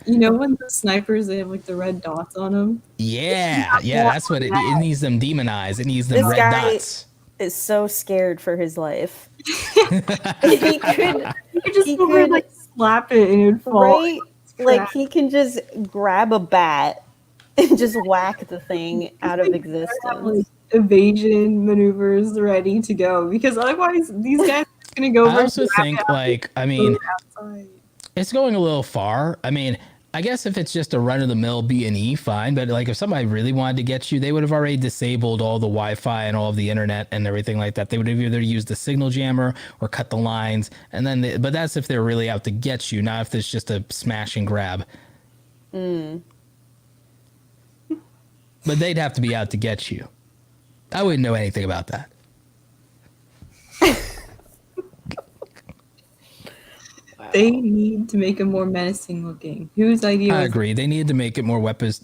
You know when the snipers, they have like the red dots on them?
Yeah, that's what it needs them demonized. It needs them
This
red
guy-
dots.
Is so scared for his life. he could,
You could just
He
over,
could-
like slap it and it would fall.
right? Like he can just grab a bat and just whack the thing out of
Have,
existence.
like, evasion maneuvers ready to go, because otherwise these guys are gonna go.
I also think, like, I mean,
outside.
it's going a little far. I mean, I guess if it's just a run-of-the-mill B&E, fine. But like, if somebody really wanted to get you, they would have already disabled all the Wi-Fi and all of the internet and everything like that. They would have either used the signal jammer or cut the lines. And then, but that's if they're really out to get you, not if it's just a smash and grab. But they'd have to be out to get you. I wouldn't know anything about that.
They need to make it more menacing looking. Whose idea?
I
Was
agree. They needed to make it more weapons.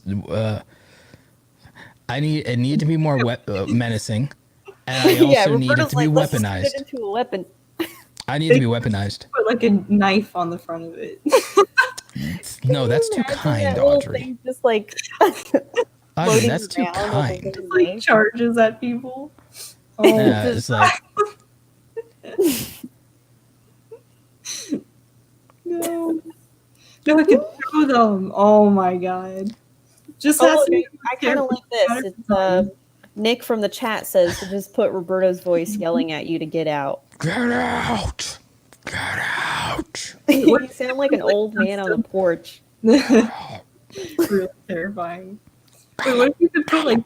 It needed to be more menacing, and I also needed
Roberto's
to be
like, let's turn
weaponized.
it into a weapon.
I need to be weaponized.
put like a knife on the front of it?
No, that's too
Imagine
kind,
that little
Audrey.
thing just like
Audrey,
floating
that's too
around with a
kind.
little
Like
knife.
charges at people. Oh,
Yeah, it's like,
no. No, I could throw them. Oh my god. Just
Oh,
has to
look,
be
I kind of like this. It's Nick from the chat says to just put Roberto's voice yelling at you to get out.
get out, get out.
You sound like an old man on the porch.
really terrifying. Wait, what if you could put like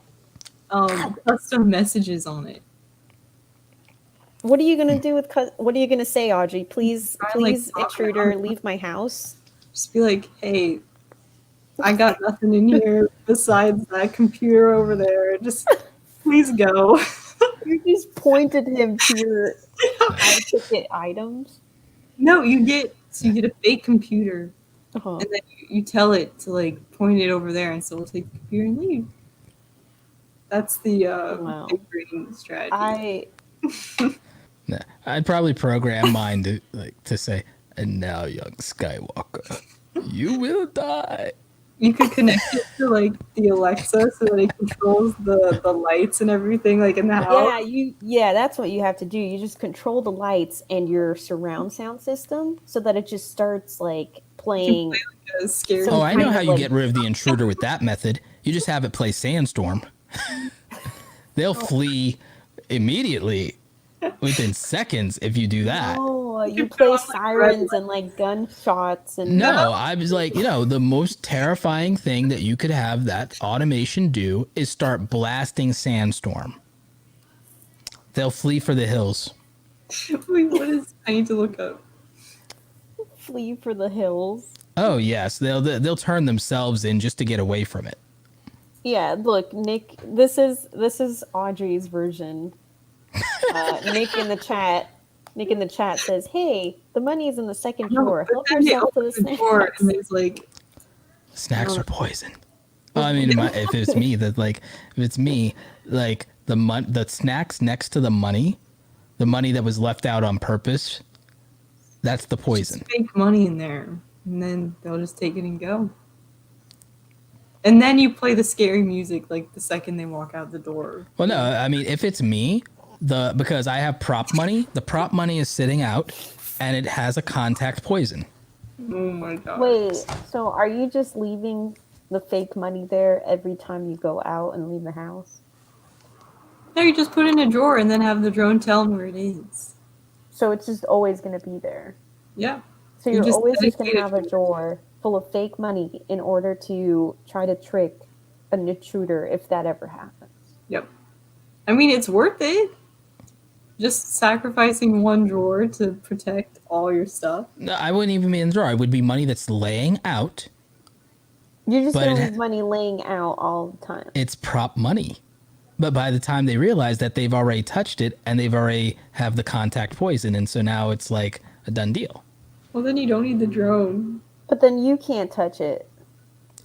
custom messages on it?
What are you gonna do with? What are you gonna say, Audrey? Please,
Like,
intruder, leave my house.
Just be like, hey, I got nothing in here besides that computer over there. Just please go.
You just pointed him to your ticket items.
No, you get a fake computer,
Uh-huh.
and then you tell it to like point it over there, and so it'll take the computer and leave. That's the
Wow.
big brain strategy.
I'd probably program mine to say, "And now, young Skywalker, you will die."
You could connect it to like the Alexa so that it controls the lights and everything like in the house.
Yeah, that's what you have to do. You just control the lights and your surround sound system so that it just starts like playing.
Scary.
Some
Oh, I know
kind
how
of,
you
like-
get rid of the intruder with that method. You just have it play Sandstorm. They'll flee immediately within seconds if you do that.
Oh, you
put
play
on, like,
sirens and like gunshots and
No, I was like, the most terrifying thing that you could have that automation do is start blasting Sandstorm. They'll flee for the hills.
Wait, what is? I need to look up.
flee for the hills.
Oh yes, they'll turn themselves in just to get away from it.
Yeah, look, Nick. This is Audrey's version. Nick in the chat says, "Hey, the money's in the second drawer. Help
Then they
yourself to
open
the
the door
snacks."
and there's like,
Snacks are poison. I mean, if it's me, like the snacks next to the money that was left out on purpose, that's the poison.
just fake money in there, and then they'll just take it and go. And then you play the scary music like the second they walk out the door.
Well, no, I mean, if it's me, because I have prop money, the prop money is sitting out, and it has a contact poison.
Oh my god.
Wait, so are you just leaving the fake money there every time you go out and leave the house?
No, you just put it in a drawer and then have the drone tell them where it is.
So it's just always going to be there.
Yeah.
So
You
you're
just
always just going
dedicate
to
it
have a
to it.
drawer full of fake money in order to try to trick an intruder if that ever happens.
Yep. I mean, it's worth it. Just sacrificing one drawer to protect all your stuff.
No, I wouldn't even be in the drawer. It would be money that's laying out.
You're just
But
going to
it
leave money laying out all the time.
It's prop money. But by the time they realize that they've already touched it and they've already have the contact poison, and so now it's like a done deal.
Well, then you don't need the drone.
But then you can't touch it.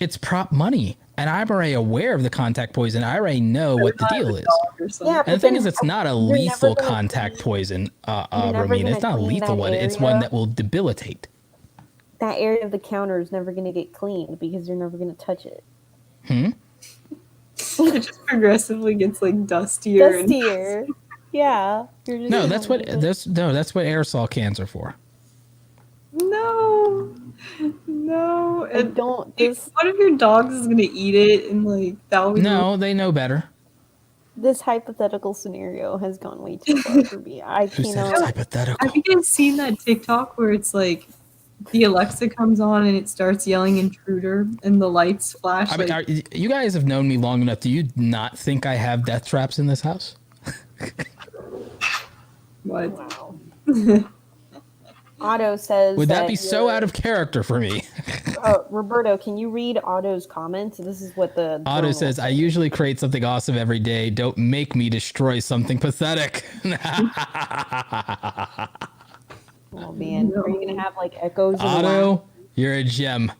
It's prop money, and I'm already aware of the contact poison. I already know what the deal is.
Yeah,
And the thing is, it's not a
never
lethal
gonna
contact poison,
never
Romina.
gonna
It's not a
clean
lethal
that
one. It's
area.
one that will debilitate.
That area of the counter is never going to get cleaned because you're never going to touch it.
It just progressively gets like dustier.
Dustier. Yeah. You're just
No,
gonna
that's what
leave it.
that's what aerosol cans are for.
No. And
don't.
like, what if your dog is gonna eat it and like that would be
No, they know better.
This hypothetical scenario has gone way too far for me. I
Who said it's
cannot.
hypothetical?
Have you guys seen that TikTok where it's like the Alexa comes on and it starts yelling intruder and the lights flash?
I mean,
like,
you guys have known me long enough. Do you not think I have death traps in this house?
what?
Wow. Otto says.
Would that be so out of character for me?
Roberto, can you read Otto's comments? This is what the.
Otto
drone
says,
will
I
say.
usually create something awesome every day. Don't make me destroy something pathetic.
Oh man, are you gonna have like echoes? In the
Otto, you're a gem.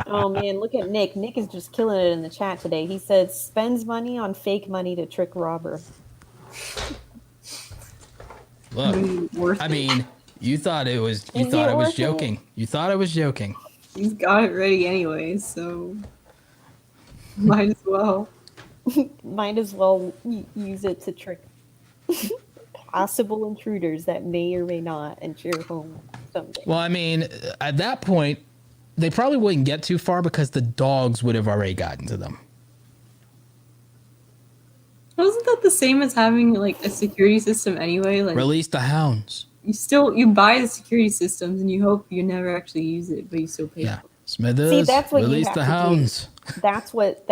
Oh man, look at Nick. Nick is just killing it in the chat today. He said spends money on fake money to trick robber.
Look,
Worth
I
it.
mean, you thought I was
worth it?
joking. You thought I was joking.
He's got it ready anyway, so might as well.
Might as well use it to trick possible intruders that may or may not enter your home someday.
Well, I mean, at that point, they probably wouldn't get too far because the dogs would have already gotten to them.
Wasn't that the same as having like a security system anyway? Like
Release the hounds.
you buy the security systems and you hope you never actually use it, but you still pay
Yeah.
for it.
Smithers,
See, that's what you
release
have
the
to do.
hounds.
That's what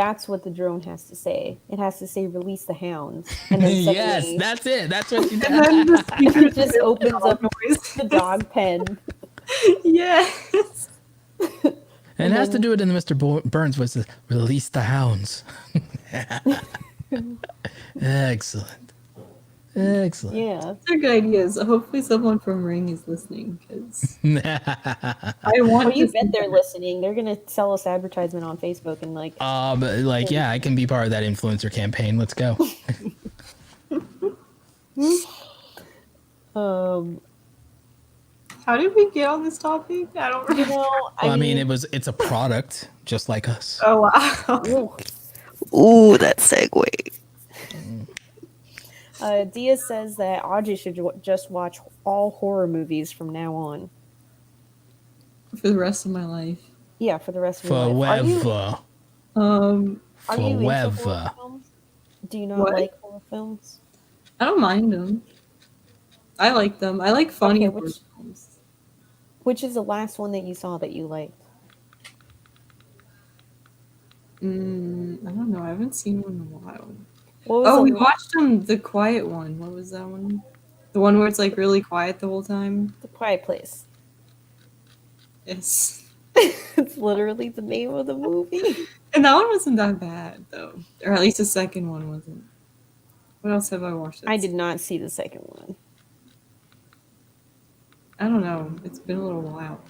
the drone has to say. It has to say release the hounds. And then
Yes,
suddenly
that's it. That's what you
And then
did.
the speaker
it just opens up
noise.
the dog pen.
Yes.
And it has to do it in the Mr. Burns voice. Release the hounds. Excellent. Excellent.
Yeah.
They're good ideas. Hopefully someone from Ring is listening because I
Well,
want
you
to
bet they're listening. They're gonna sell us advertisement on Facebook and like
But like, yeah, I can be part of that influencer campaign. Let's go.
How did we get on this topic? I don't
you
remember.
know,
Well, I mean, it's a product just like us.
Oh wow.
Ooh, that segue.
Dia says that Audrey should just watch all horror movies from now on.
For the rest of my life.
Yeah, for the rest of your life.
Forever.
Um
Are you into horror
Forever.
films? Do you not
What?
like horror films?
I don't mind them. I like them. I like funny
Okay,
horror films.
which is the last one that you saw that you liked?
I don't know. I haven't seen one in a while.
What was
Oh, we
the,
watched the quiet one. What was that one? The one where it's like really quiet the whole time.
the Quiet Place?
Yes.
It's literally the name of the movie.
And that one wasn't that bad though, or at least the second one wasn't. What else have I watched?
I did not see the second one.
I don't know. It's been a little while.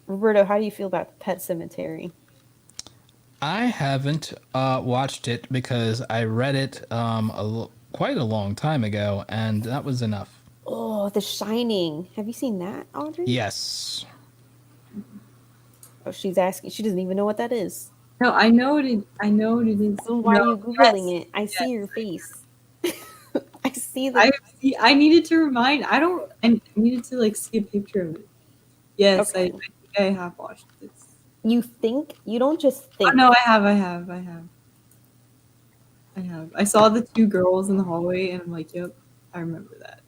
Roberto, how do you feel about Pet Cemetery?
I haven't watched it because I read it quite a long time ago, and that was enough.
Oh, The Shining. Have you seen that, Audrey?
Yes.
Oh, she's asking. She doesn't even know what that is.
No, I know what it. I know what it is.
Then why are
No,
you Googling
yes,
it? I see your face. I see
I
the.
see. I needed to remind. I don't. I needed to like see a picture of it. Yes,
Okay.
I think I have watched this.
You think? You don't just
Oh,
think.
no, I have. I saw the two girls in the hallway, and I'm like, yep, I remember that.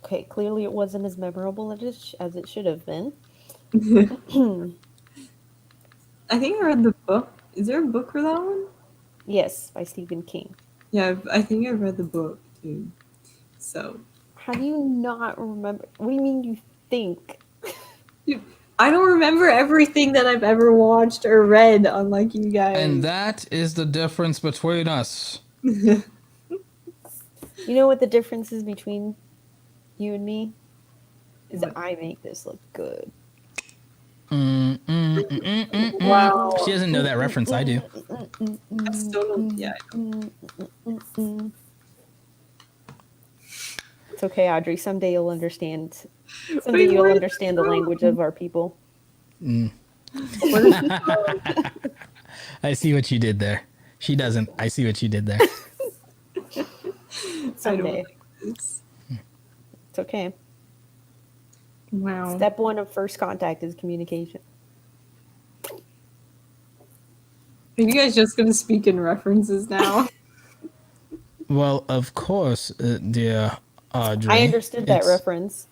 Okay, clearly it wasn't as memorable as it should have been.
I think I read the book. Is there a book for that one?
Yes, by Stephen King.
Yeah, I think I read the book too. So
How do you not remember? What do you mean you think?
I don't remember everything that I've ever watched or read, unlike you guys.
And that is the difference between us.
You know what the difference is between you and me? Is that I make this look good.
Wow.
She doesn't know that reference. I do.
I still don't. Yeah. I don't.
It's okay, Audrey. Someday you'll understand. Someday
Wait,
you'll
what is
understand the language of our people.
What is it called?
I see what you did there. She doesn't. I see what you did there.
I
Someday.
don't like this.
It's okay.
Wow.
Step one of first contact is communication.
Are you guys just gonna speak in references now?
Well, of course, dear Audrey.
I understood that
It's-
reference.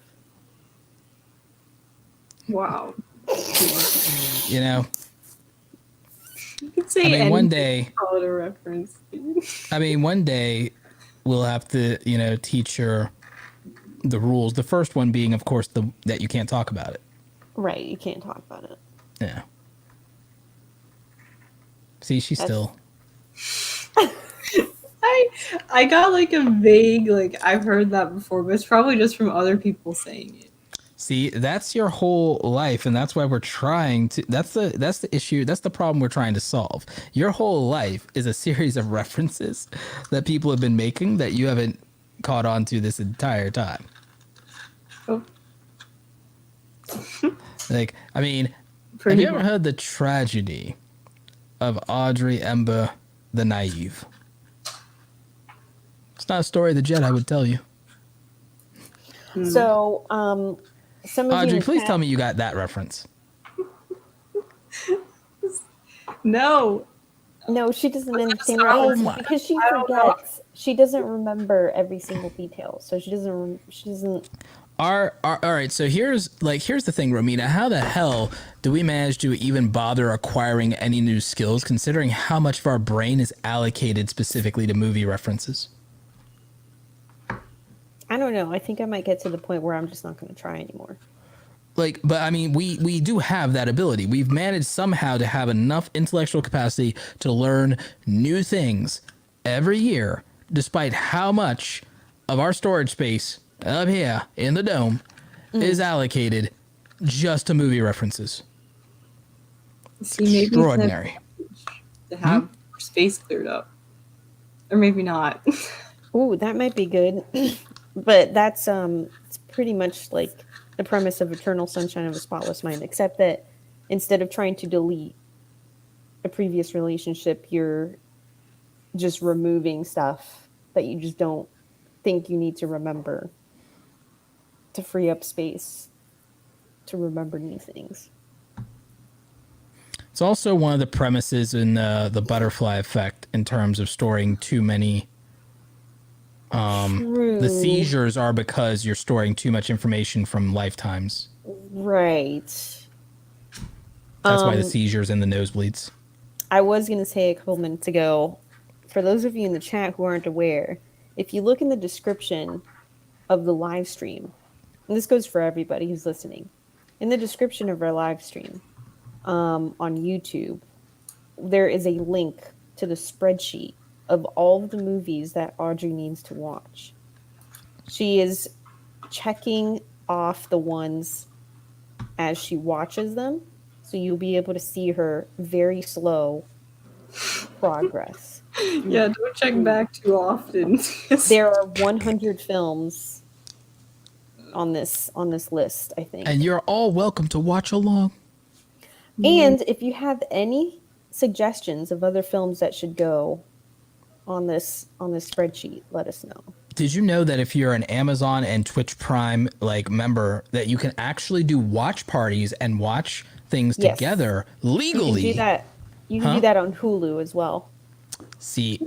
Wow.
You know,
You could say
I mean,
anything,
one day,
call it a reference.
one day we'll have to, teach her the rules. The first one being, of course, that you can't talk about it.
Right, you can't talk about it.
Yeah. See, she's
That's-
still.
I got like a vague I've heard that before, but it's probably just from other people saying it.
See, that's your whole life, and that's why we're trying to. That's the issue. That's the problem we're trying to solve. Your whole life is a series of references that people have been making that you haven't caught on to this entire time.
Oh.
Have
Pretty
you ever heard the tragedy of Audrey Ember the Naive? It's not a story the Jedi would tell you.
So, some of you
Audrey,
in the
please
chat-
tell me you got that reference.
No.
No, she doesn't understand
Oh
references
my-
because she
I don't know.
forgets. She doesn't remember every single detail, so she doesn't.
All right, so here's the thing, Romina. How the hell do we manage to even bother acquiring any new skills, considering how much of our brain is allocated specifically to movie references?
I don't know. I think I might get to the point where I'm just not going to try anymore.
We do have that ability. We've managed somehow to have enough intellectual capacity to learn new things every year, despite how much of our storage space up here in the dome is allocated just to movie references.
See, maybe
Extraordinary.
to have space cleared up, or maybe not.
Ooh, that might be good. But that's it's pretty much like the premise of Eternal Sunshine of a Spotless Mind, except that instead of trying to delete a previous relationship, you're just removing stuff that you just don't think you need to remember to free up space to remember new things.
It's also one of the premises in the butterfly effect in terms of storing too many
True.
The seizures are because you're storing too much information from lifetimes.
Right.
That's why the seizures and the nosebleeds.
I was going to say a couple minutes ago, for those of you in the chat who aren't aware, if you look in the description of the live stream, and this goes for everybody who's listening, in the description of our live stream on YouTube, there is a link to the spreadsheet of all of the movies that Audrey needs to watch. She is checking off the ones as she watches them, so you'll be able to see her very slow progress.
Yeah, don't check back too often.
There are 100 films on this list, I think.
And you're all welcome to watch along.
And if you have any suggestions of other films that should go on this spreadsheet, let us know.
Did you know that if you're an Amazon and Twitch Prime member, that you can actually do watch parties and watch things together legally?
You can do that. You can do that on Hulu as well.
See,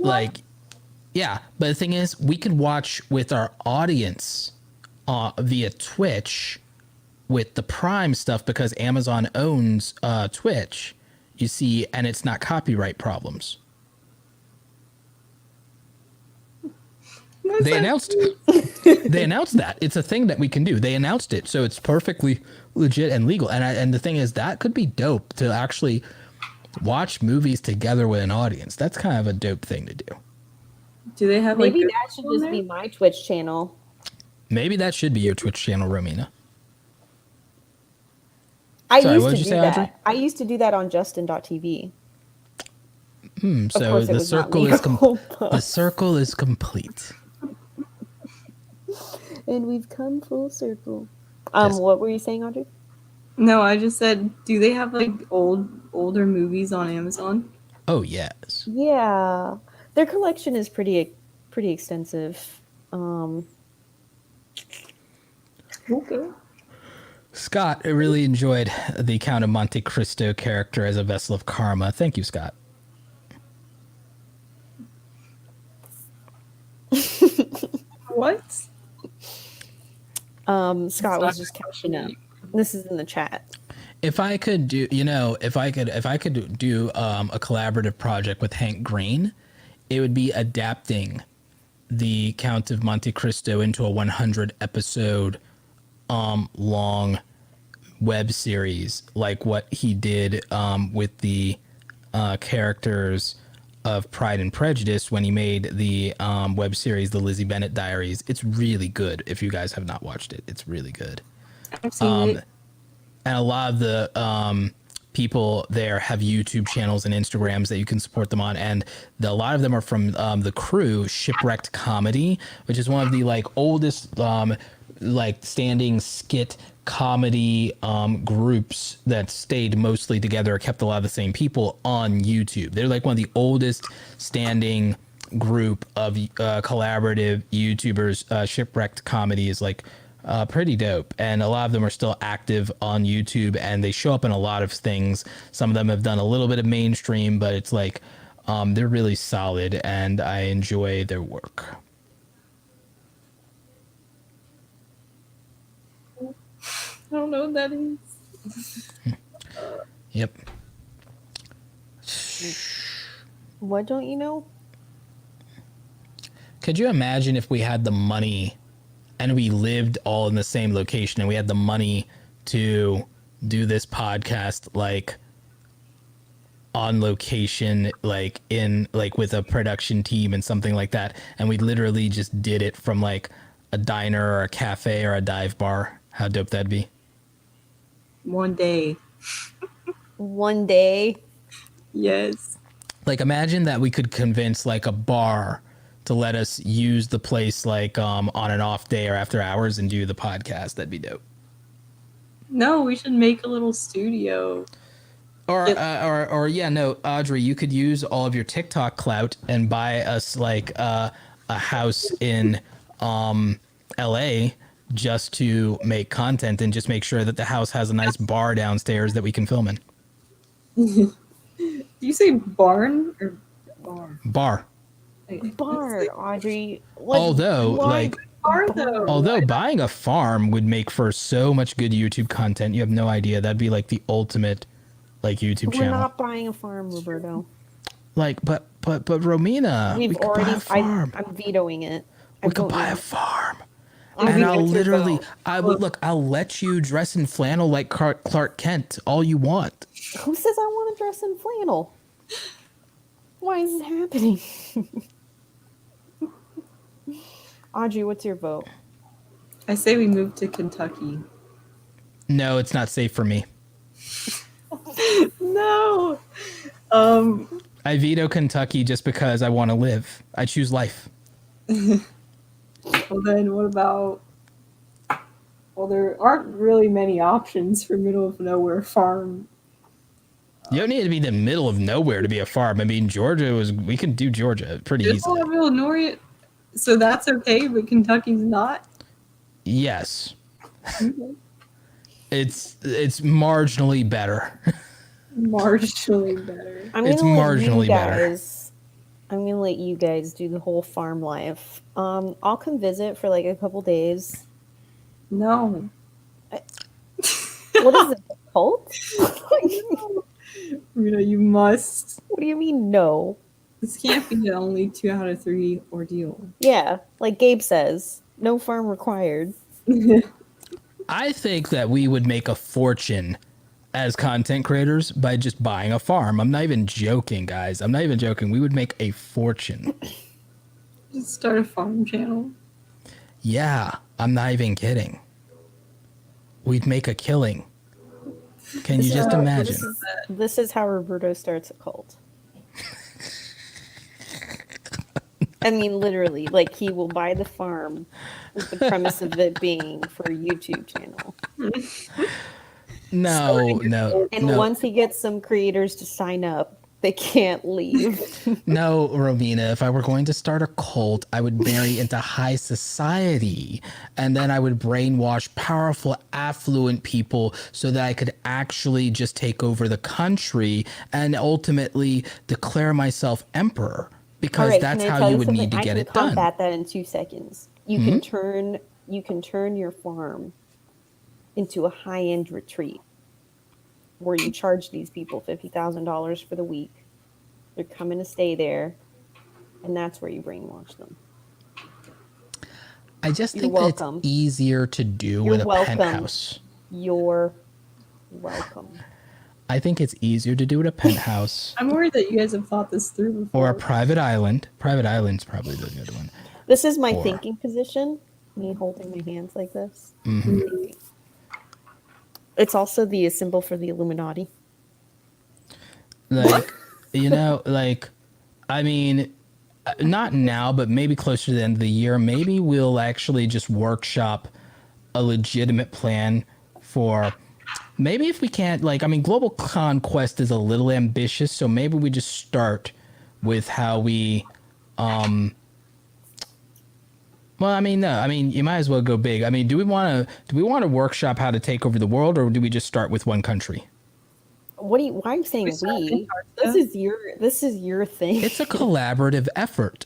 yeah. But the thing is, we could watch with our audience via Twitch with the Prime stuff because Amazon owns Twitch. You see, and it's not copyright problems. They announced that. It's a thing that we can do. They announced it, so it's perfectly legit and legal. And the thing is, that could be dope to actually watch movies together with an audience. That's kind of a dope thing to do.
Do they have
maybe that should just be my Twitch channel?
Maybe that should be your Twitch channel, Romina.
I used to do that on Justin.tv.
So the circle is the circle is complete.
And we've come full circle.
Yes.
What were you saying, Audrey?
No, I just said, do they have older movies on Amazon?
Oh yes.
Yeah, their collection is pretty extensive.
Okay.
Scott, I really enjoyed the Count of Monte Cristo character as a vessel of karma. Thank you, Scott.
What?
Scott was just catching up. This is in the chat.
If I could do, if I could do a collaborative project with Hank Green, it would be adapting the Count of Monte Cristo into a 100 episode long web series, like what he did with the characters of Pride and Prejudice when he made the web series, The Lizzie Bennet Diaries. It's really good. If you guys have not watched it, it's really good.
I've seen it.
And a lot of the people there have YouTube channels and Instagrams that you can support them on. And a lot of them are from the crew, Shipwrecked Comedy, which is one of the oldest standing skit comedy groups that stayed mostly together, kept a lot of the same people on YouTube. They're one of the oldest standing group of collaborative YouTubers. Shipwrecked Comedy is pretty dope, and a lot of them are still active on YouTube, and they show up in a lot of things. Some of them have done a little bit of mainstream, but it's they're really solid, and I enjoy their work.
I don't know what that is.
Yep.
What don't you know?
Could you imagine if we had the money and we lived all in the same location and we had the money to do this podcast on location, with a production team and something like that, and we literally just did it from a diner or a cafe or a dive bar? How dope that'd be.
One day.
One day.
Yes.
Imagine that we could convince a bar to let us use the place on an off day or after hours and do the podcast. That'd be dope.
No, we should make a little studio.
Audrey, you could use all of your TikTok clout and buy us a house in LA just to make content, and just make sure that the house has a nice bar downstairs that we can film in.
Do you say barn or bar?
Bar.
Barn, Audrey. Like,
Although,
why
like,
Hard though.
although buying a farm would make for so much good YouTube content, you have no idea. That'd be like the ultimate, like, YouTube
We're
channel.
not buying a farm, Roberto.
Like, but Romina,
We've
we could
already.
buy a farm.
I'm vetoing it. I
We could
vote
buy
no.
a farm.
I'm
And I'll
vetoing your
literally,
vote.
I will look. I'll let you dress in flannel like Clark Kent all you want.
Who says I want to dress in flannel? Why is this happening? Audrey, what's your vote?
I say we move to Kentucky.
No, it's not safe for me.
No.
I veto Kentucky just because I want to live. I choose life.
Well, then what about? Well, there aren't really many options for middle of nowhere farm.
You don't need to be in the middle of nowhere to be a farm. I mean, we can do Georgia pretty
There's a
easily.
lot of Illinois, so that's okay, but Kentucky's not.
Yes.
Okay.
It's marginally better.
Marginally better.
It's marginally better.
I'm gonna let you guys do the whole farm life. I'll come visit for like a couple days.
No.
What is it? A cult?
You must.
What do you mean no?
This can't be the only 2 out of 3 ordeal.
Yeah, like Gabe says, no farm required.
I think that we would make a fortune as content creators by just buying a farm. I'm not even joking, guys. I'm not even joking. We would make a fortune.
Just start a farm channel.
Yeah, I'm not even kidding. We'd make a killing. Can you just imagine?
This is how Roberto starts a cult. I mean, literally, like he will buy the farm with the premise of it being for a YouTube channel.
No.
And once he gets some creators to sign up, they can't leave.
No, Romina, if I were going to start a cult, I would marry into high society. And then I would brainwash powerful, affluent people so that I could actually just take over the country and ultimately declare myself emperor. Because
Right,
that's
can I
how
tell
you would
something?
need to get
I
it
can
done.
combat that in 2 seconds. You can turn your farm into a high-end retreat where you charge these people $50,000 for the week. They're coming to stay there, and that's where you brainwash them.
I just
You're
think that
welcome.
it's easier to do
You're
with a
welcome.
penthouse.
You're welcome.
I think it's easier to do with a penthouse
I'm worried that you guys have thought this through before.
or a private island. Private island's probably the good one.
This is my
Or-
thinking position. Me holding my hands like this.
Mm-hmm.
It's also the symbol for the Illuminati.
Like, I mean, not now, but maybe closer to the end of the year, maybe we'll actually just workshop a legitimate plan for maybe if we can't, global conquest is a little ambitious, so maybe we just start with how we, you might as well go big. I mean, do we want to workshop how to take over the world, or do we just start with one country?
Why are you saying we? This is your thing.
It's a collaborative effort,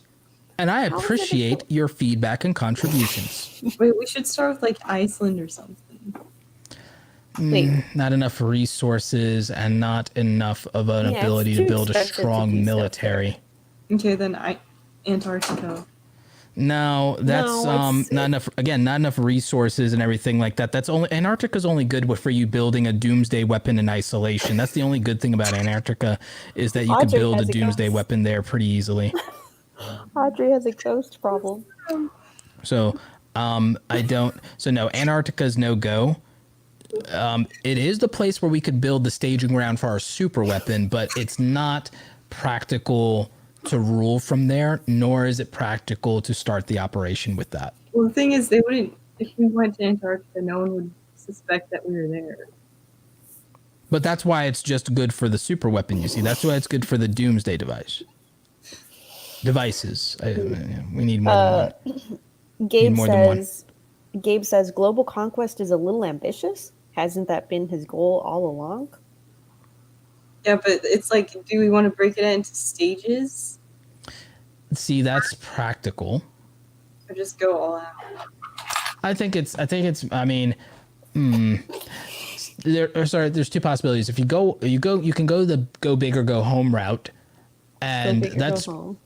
and I
is it a
appreciate your feedback and contributions.
Wait, we should start with like Iceland or something.
Wait,
Not enough resources and not enough of an
Yeah,
ability
it's
to
too
build a
expensive to
strong
do stuff
military.
Okay, then Antarctica.
No, that's not enough. Again, not enough resources and everything like that. That's only Antarctica's only good for you building a doomsday weapon in isolation. That's the only good thing about Antarctica is that you could
Audrey
build a
has a
doomsday
ghost.
weapon there pretty easily.
Audrey has a ghost problem.
So, no, Antarctica's no go. It is the place where we could build the staging ground for our super weapon, but it's not practical to rule from there, nor is it practical to start the operation with that.
Well, the thing is, they wouldn't. If we went to Antarctica, no one would suspect that we were there.
But that's why it's just good for the super weapon, you see. That's why it's good for the doomsday devices. We need more than one.
Gabe
more than one.
says global conquest is a little ambitious. Hasn't that been his goal all along?
Yeah, but it's like, do we want to break it into stages?
See, that's practical.
Or just go all out?
I think it's. I mean, there's two possibilities. If you can go the go big or go home route, and
Go big or
that's
go home.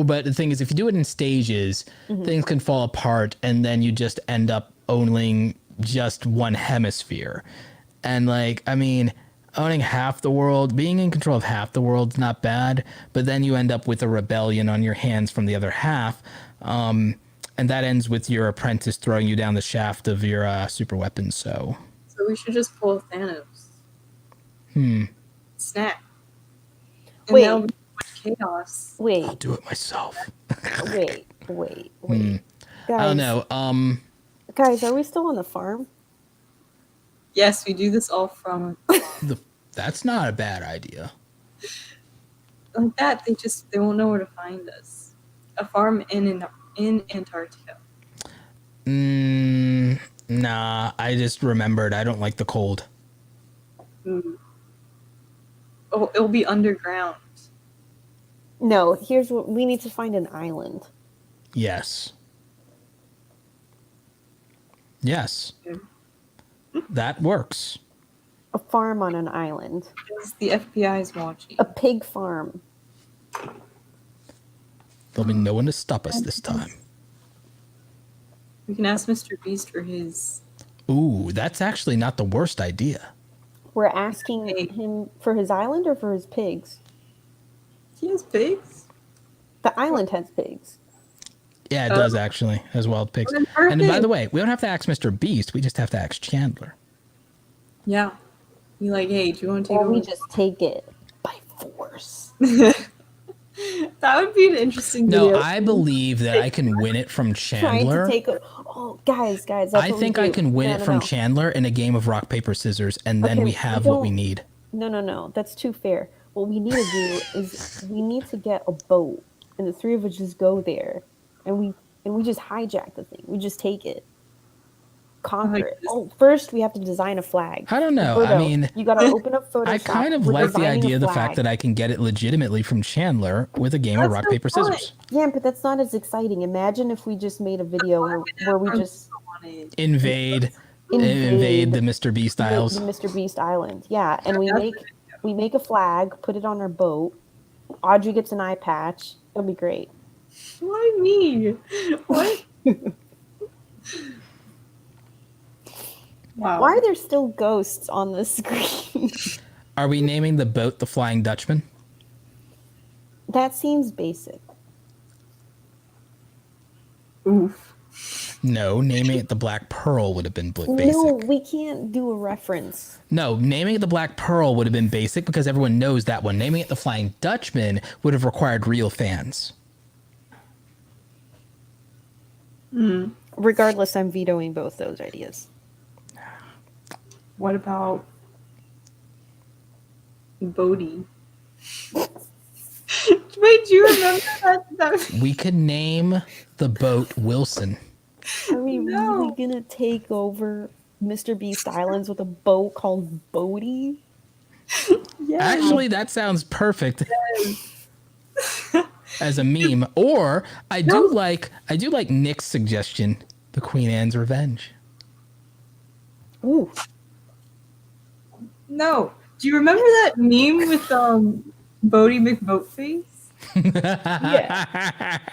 but the thing is, if you do it in stages, things can fall apart, and then you just end up owning just one hemisphere. And like, I mean, owning half the world, being in control of half the world's not bad, but then you end up with a rebellion on your hands from the other half. And that ends with your apprentice throwing you down the shaft of your super weapon. So
we should just pull Thanos. Snap. And
Wait.
that'll be chaos.
I'll
Wait,
do it myself.
wait.
I don't know.
Guys, are we still on the farm?
Yes, we do this all from
That's not a bad idea.
like that. They won't know where to find us. A farm in Antarctica.
Nah, I just remembered I don't like the cold.
Oh, it'll be underground.
No, here's what we need to find: an island.
Yes. That works.
A farm on an island.
Because the FBI is watching.
A pig farm.
There'll be no one to stop us this time.
We can ask Mr. Beast for his.
Ooh, that's actually not the worst idea.
We're asking him for his island or for his pigs?
He has pigs?
The island has pigs.
Yeah, it does actually, as wild pigs. And by the way, we don't have to ask Mr. Beast. We just have to ask Chandler.
Yeah. Be like, hey, do you want to take
Or
over?
we just take it by force.
That would be an interesting video.
No, I believe that I can win it from Chandler.
Trying to take guys, that's
I
what
think
we
I
do.
can win it from
No.
Chandler in a game of rock, paper, scissors, and then
Okay,
we have
we
what we
don't-
need.
No, that's too fair. What we need to do is we need to get a boat, and the three of us just go there, and we just hijack the thing. We just take it, conquer
like
it.
this.
Oh, first we have to design a flag.
I don't know.
Roberto,
I mean,
you gotta open up Photoshop.
I kind of
We're
like the
designing a
idea of the
flag.
fact that I can get it legitimately from Chandler with a game of
That's
rock,
so
paper,
fun.
scissors.
Yeah, but that's not as exciting. Imagine if we just made a video where we just
Invade
Invade
the Mr. Beast
the
Isles.
Mr. Beast Island. Yeah, and
That's
we make a flag, put it on our boat. Audrey gets an eye patch. It'll be great.
Why me? What? Wow.
Why are there still ghosts on the screen?
Are we naming the boat the Flying Dutchman?
That seems basic.
Oof.
No, naming it the Black Pearl would have been basic.
No, we can't do a reference.
No, naming it the Black Pearl would have been basic because everyone knows that one. Naming it the Flying Dutchman would have required real fans.
Regardless, I'm vetoing both those ideas.
What about Bodhi? Wait, do you remember that?
We could name the boat Wilson.
Are we really gonna take over Mr. Beast Islands with a boat called Bodhi?
Yeah.
Actually, that sounds perfect as a meme. Or I do like Nick's suggestion, the Queen Anne's Revenge.
Ooh,
No. Do you remember that meme with Bodhi McBoatface?
yeah.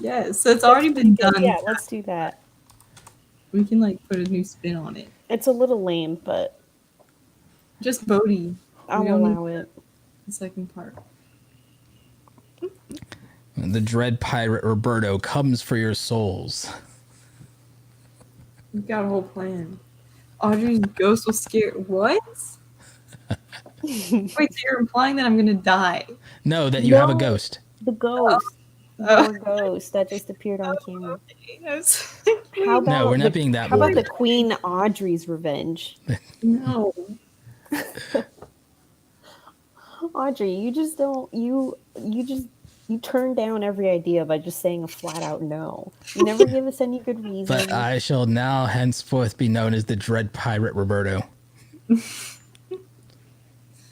Yes, so it's already been done.
Yeah, let's do that.
We can like put a new spin on it.
It's a little lame, but
Just Bodhi.
I'll
We don't
allow
need
it.
the second part.
The dread pirate Roberto comes for your souls.
We've got a whole plan. Audrey's ghost will scare. What? Wait, so you're implying that I'm gonna die?
No, that you have a
No.
ghost.
The ghost. Your ghost that just appeared on camera. How about
No, we're not
the-
being that
How about
morbid.
the Queen Audrey's revenge?
No.
Audrey, you just don't you turn down every idea by just saying a flat out no. You never give us any good reason.
But I shall now henceforth be known as the dread pirate Roberto.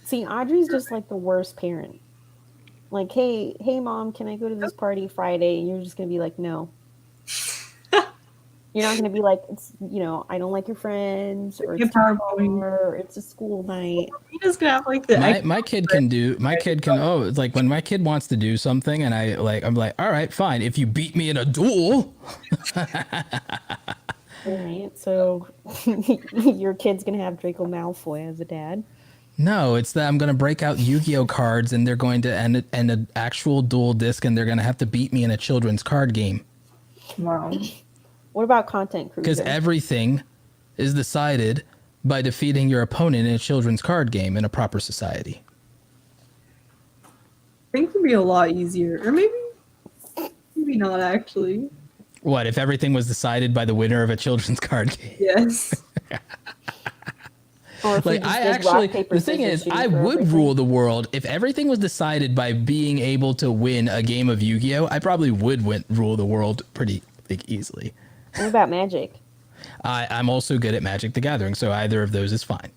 See, Audrey's just like the worst parent. Like, hey, mom, can I go to this party Friday? And you're just gonna be like, no. You're not gonna be like, it's I don't like your friends, or
Your
it's too
PowerPoint.
far, or it's a school night.
You're just gonna have like the
My kid can do it's like when my kid wants to do something and I'm like, all right, fine, if you beat me in a duel.
All right, so your kid's gonna have Draco Malfoy as a dad.
No, it's that I'm going to break out Yu-Gi-Oh cards and they're going to end an actual dual disc and they're going to have to beat me in a children's card game.
wow.
What about Content
Because
Cruiser?
everything is decided by defeating your opponent in a children's card game in a proper society.
I think it'd be a lot easier, or maybe not actually.
What, if everything was decided by the winner of a children's card game?
Yes.
Or if we
Like,
just
I
did
actually,
rock, paper,
the thing
scissors,
is,
shooting
I
for
would
everything.
rule the world. If everything was decided by being able to win a game of Yu-Gi-Oh, I probably would rule the world pretty easily.
What about Magic?
I'm also good at Magic the Gathering, so either of those is fine.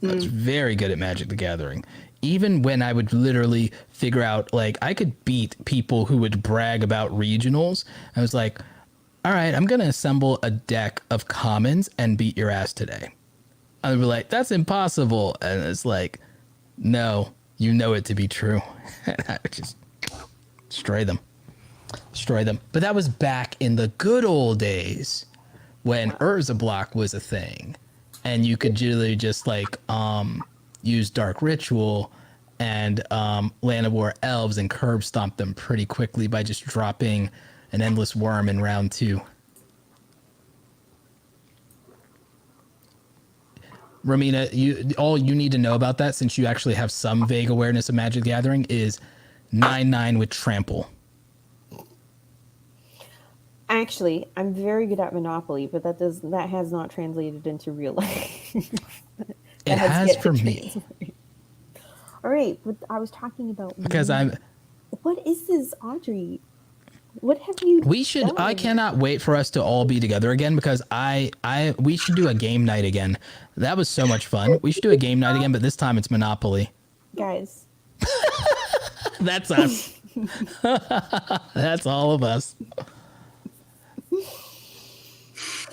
I was very good at Magic the Gathering. Even when I would literally figure out, like, I could beat people who would brag about regionals. I was like, all right, I'm going to assemble a deck of commons and beat your ass today. I'd be like, that's impossible. And it's like, no, you know it to be true. And I would just destroy them. But that was back in the good old days when Urza Block was a thing. And you could really just like use Dark Ritual and Land of War Elves and curb stomp them pretty quickly by just dropping an Endless Worm in round 2. Romina, all you need to know about that, since you actually have some vague awareness of Magic the Gathering, is 9/9 with Trample.
Actually, I'm very good at Monopoly, but that has not translated into real life.
It has for me.
All right, but I was talking about
Because
What is this, Audrey? What have you? Done?
I cannot wait for us to all be together again, because we should do a game night again. That was so much fun. We should do a game night again, but this time it's Monopoly.
Guys.
That's us. That's all of us.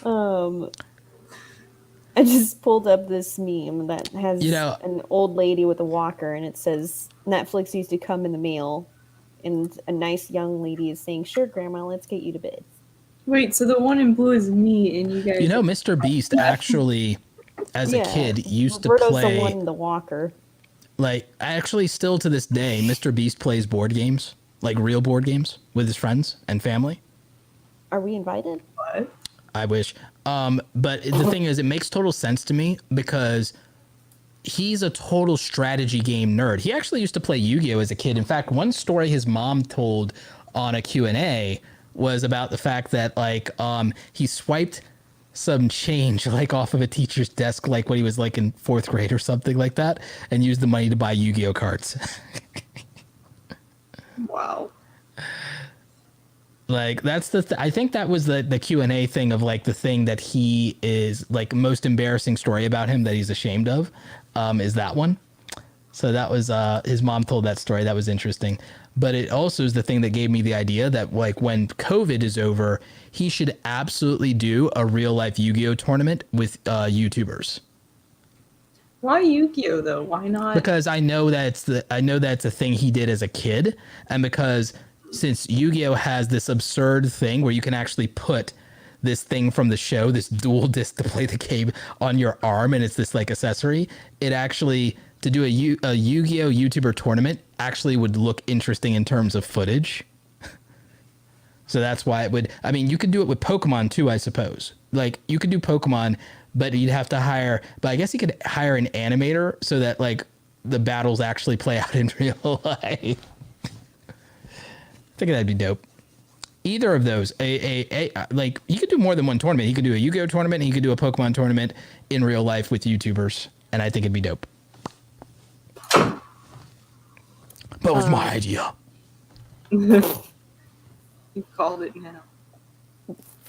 I just pulled up this meme that has
You know-
an old lady with a walker, and it says Netflix used to come in the mail, and a nice young lady is saying, "Sure, Grandma, let's get you to bed."
Wait, so the one in blue is me, and you guys.
You know, Mr. Beast actually, as a kid, used
Roberto's
to play.
the one in the walker.
Like, actually, still to this day, Mr. Beast plays board games, like real board games, with his friends and family.
Are we invited?
What?
I wish. But the thing is, it makes total sense to me because he's a total strategy game nerd. He actually used to play Yu-Gi-Oh as a kid. In fact, one story his mom told on a Q&A was about the fact that like he swiped some change like off of a teacher's desk, like when he was like in 4th grade or something like that, and used the money to buy Yu-Gi-Oh cards.
Wow.
Like that's I think that was the Q&A thing of like the thing that he is like most embarrassing story about him that he's ashamed of, is that one. So that was his mom told that story. That was interesting. But it also is the thing that gave me the idea that like when COVID is over, he should absolutely do a real life Yu-Gi-Oh tournament with YouTubers.
Why Yu-Gi-Oh though? Why not?
Because I know that's a thing he did as a kid, and because since Yu-Gi-Oh has this absurd thing where you can actually put this thing from the show, this dual disc to play the game, on your arm, and it's this like accessory, it actually, to do a Yu-Gi-Oh YouTuber tournament actually would look interesting in terms of footage. So that's why it would, I mean, you could do it with Pokemon too, I suppose. Like you could do Pokemon, but you'd have to hire, but I guess you could hire an animator so that like the battles actually play out in real life. I think that'd be dope. Either of those, like you could do more than one tournament. You could do a Yu-Gi-Oh tournament, and you could do a Pokemon tournament in real life with YouTubers, and I think it'd be dope. That was my idea.
You called it now.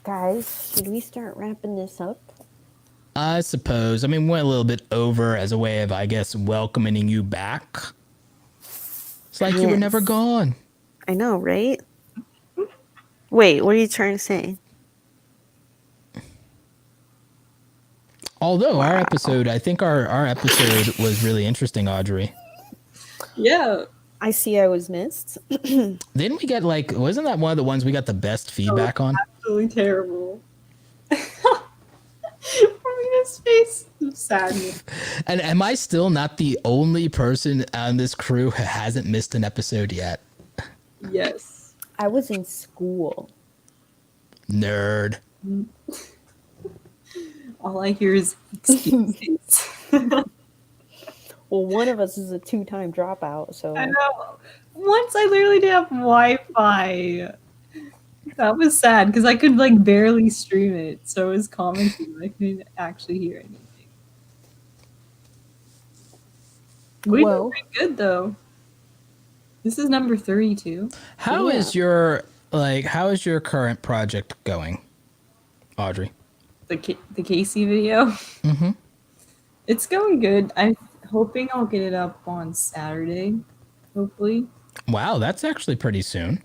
Guys, should we start wrapping this up?
I suppose. I mean, we went a little bit over as a way of, I guess, welcoming you back. It's like you were never
Yes.
gone.
I know, right? Wait, what are you trying to say?
Although our episode, I think our episode was really interesting, Audrey.
Yeah.
I see I was missed.
Didn't we get like, wasn't that one of the ones we got the best feedback on?
Absolutely terrible. Romina's face of sadness.
And am I still not the only person on this crew who hasn't missed an episode yet?
Yes.
I was in school.
Nerd.
All I hear is excuses.
Well, one of us is a 2-time dropout, so
I know. Once I literally didn't have Wi-Fi. That was sad because I could like barely stream it, so it was commenting. I couldn't actually hear anything. We
Well-
did pretty good though. This is number 32.
How
Yeah.
is your current project going, Audrey?
The Casey video.
Mm-hmm.
It's going good. I'm hoping I'll get it up on Saturday. Hopefully.
Wow, that's actually pretty soon.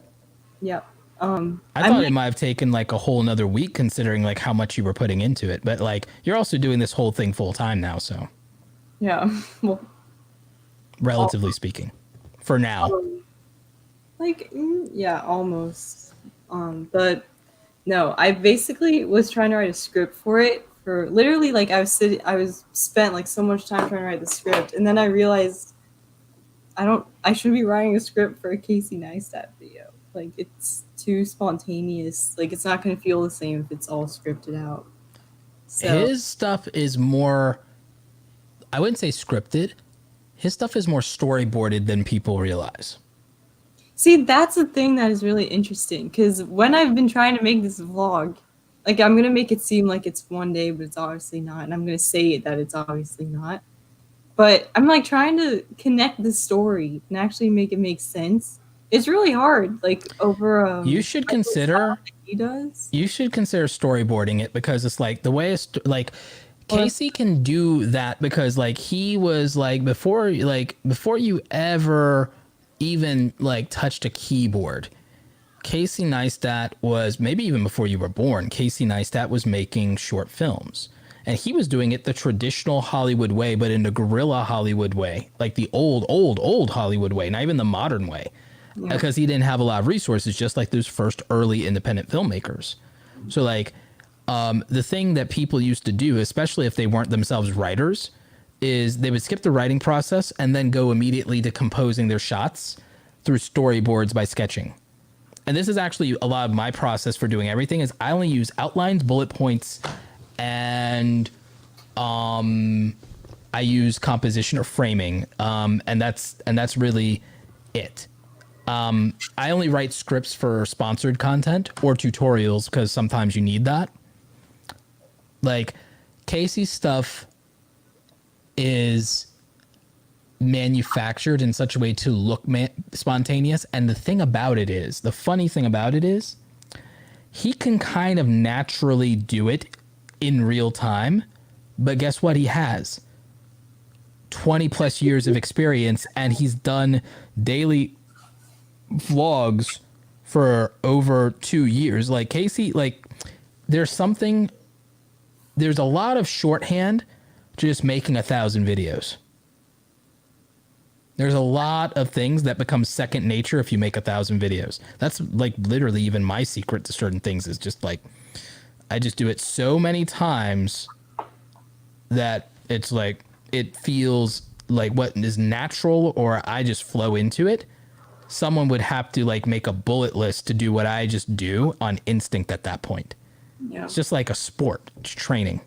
Yep.
I thought it might have taken like a whole nother week considering like how much you were putting into it. But like you're also doing this whole thing full time now, so
Yeah. Well,
relatively speaking. For now.
yeah, almost. But no, I basically was trying to write a script for it for literally like I was spent like so much time trying to write the script, and then I realized I should be writing a script for a Casey Neistat video. Like it's too spontaneous. Like it's not gonna feel the same if it's all scripted out. So
His stuff is more, I wouldn't say scripted. His stuff is more storyboarded than people realize.
see, that's the thing that is really interesting because when I've been trying to make this vlog, like I'm gonna make it seem like it's one day, but it's obviously not, and I'm gonna say that it's obviously not. But I'm like trying to connect the story and actually make it make sense. It's really hard, like over.
You should consider
He does.
you should consider storyboarding it because it's like the way it's like Casey can do that because like he was like before you ever even like touched a keyboard. Casey Neistat was maybe even before you were born. Casey Neistat was making short films. And he was doing it the traditional Hollywood way, but in the guerrilla Hollywood way, like the old Hollywood way, not even the modern way, because he didn't have a lot of resources, just like those first early independent filmmakers. So like the thing that people used to do, especially if they weren't themselves writers, is they would skip the writing process and then go immediately to composing their shots through storyboards by sketching. And this is actually a lot of my process for doing everything is I only use outlines, bullet points, and I use composition or framing, and that's really it. I only write scripts for sponsored content or tutorials because sometimes you need that. Like Casey's stuff is manufactured in such a way to look spontaneous, and the funny thing about it is he can kind of naturally do it in real time, but guess what? He has 20 plus years of experience and he's done daily vlogs for over 2 years. Like Casey, like there's a lot of shorthand to just making 1,000 videos. There's a lot of things that become second nature if you make 1,000 videos. That's like literally even my secret to certain things is just like, I just do it so many times that it's like, it feels like what is natural or I just flow into it. Someone would have to like make a bullet list to do what I just do on instinct at that point.
Yeah.
It's just like a sport. It's training.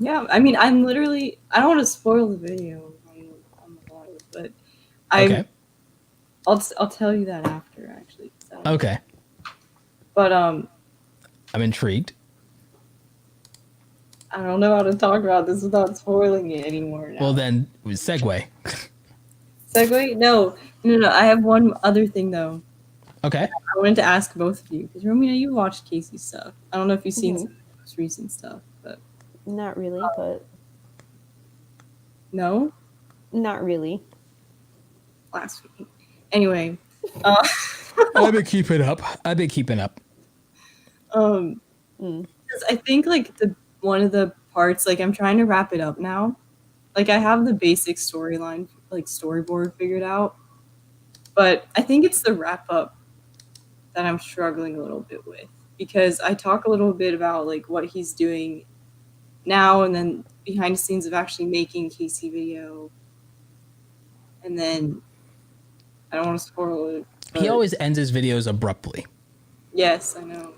Yeah. I mean, I don't want to spoil the video on the vlog, but
Okay.
I'll tell you that after actually. So.
Okay.
But
I'm intrigued.
I don't know how to talk about this without spoiling it anymore now.
Well, then segue.
Segue? No. I have one other thing though.
Okay.
I wanted to ask both of you because Romina, you watched Casey's stuff. I don't know if you've seen
Mhm.
some of the most recent stuff, but
Not really, but
No,
not really.
last week. Anyway, uh,
I've been keeping up.
'cause I think like the one of the parts, like I'm trying to wrap it up now. Like I have the basic storyline, like storyboard figured out, but I think it's the wrap up that I'm struggling a little bit with, because I talk a little bit about like what he's doing now and then behind the scenes of actually making Casey video, and then I don't want to spoil it.
He
but-
always ends his videos abruptly,
Yes, I know.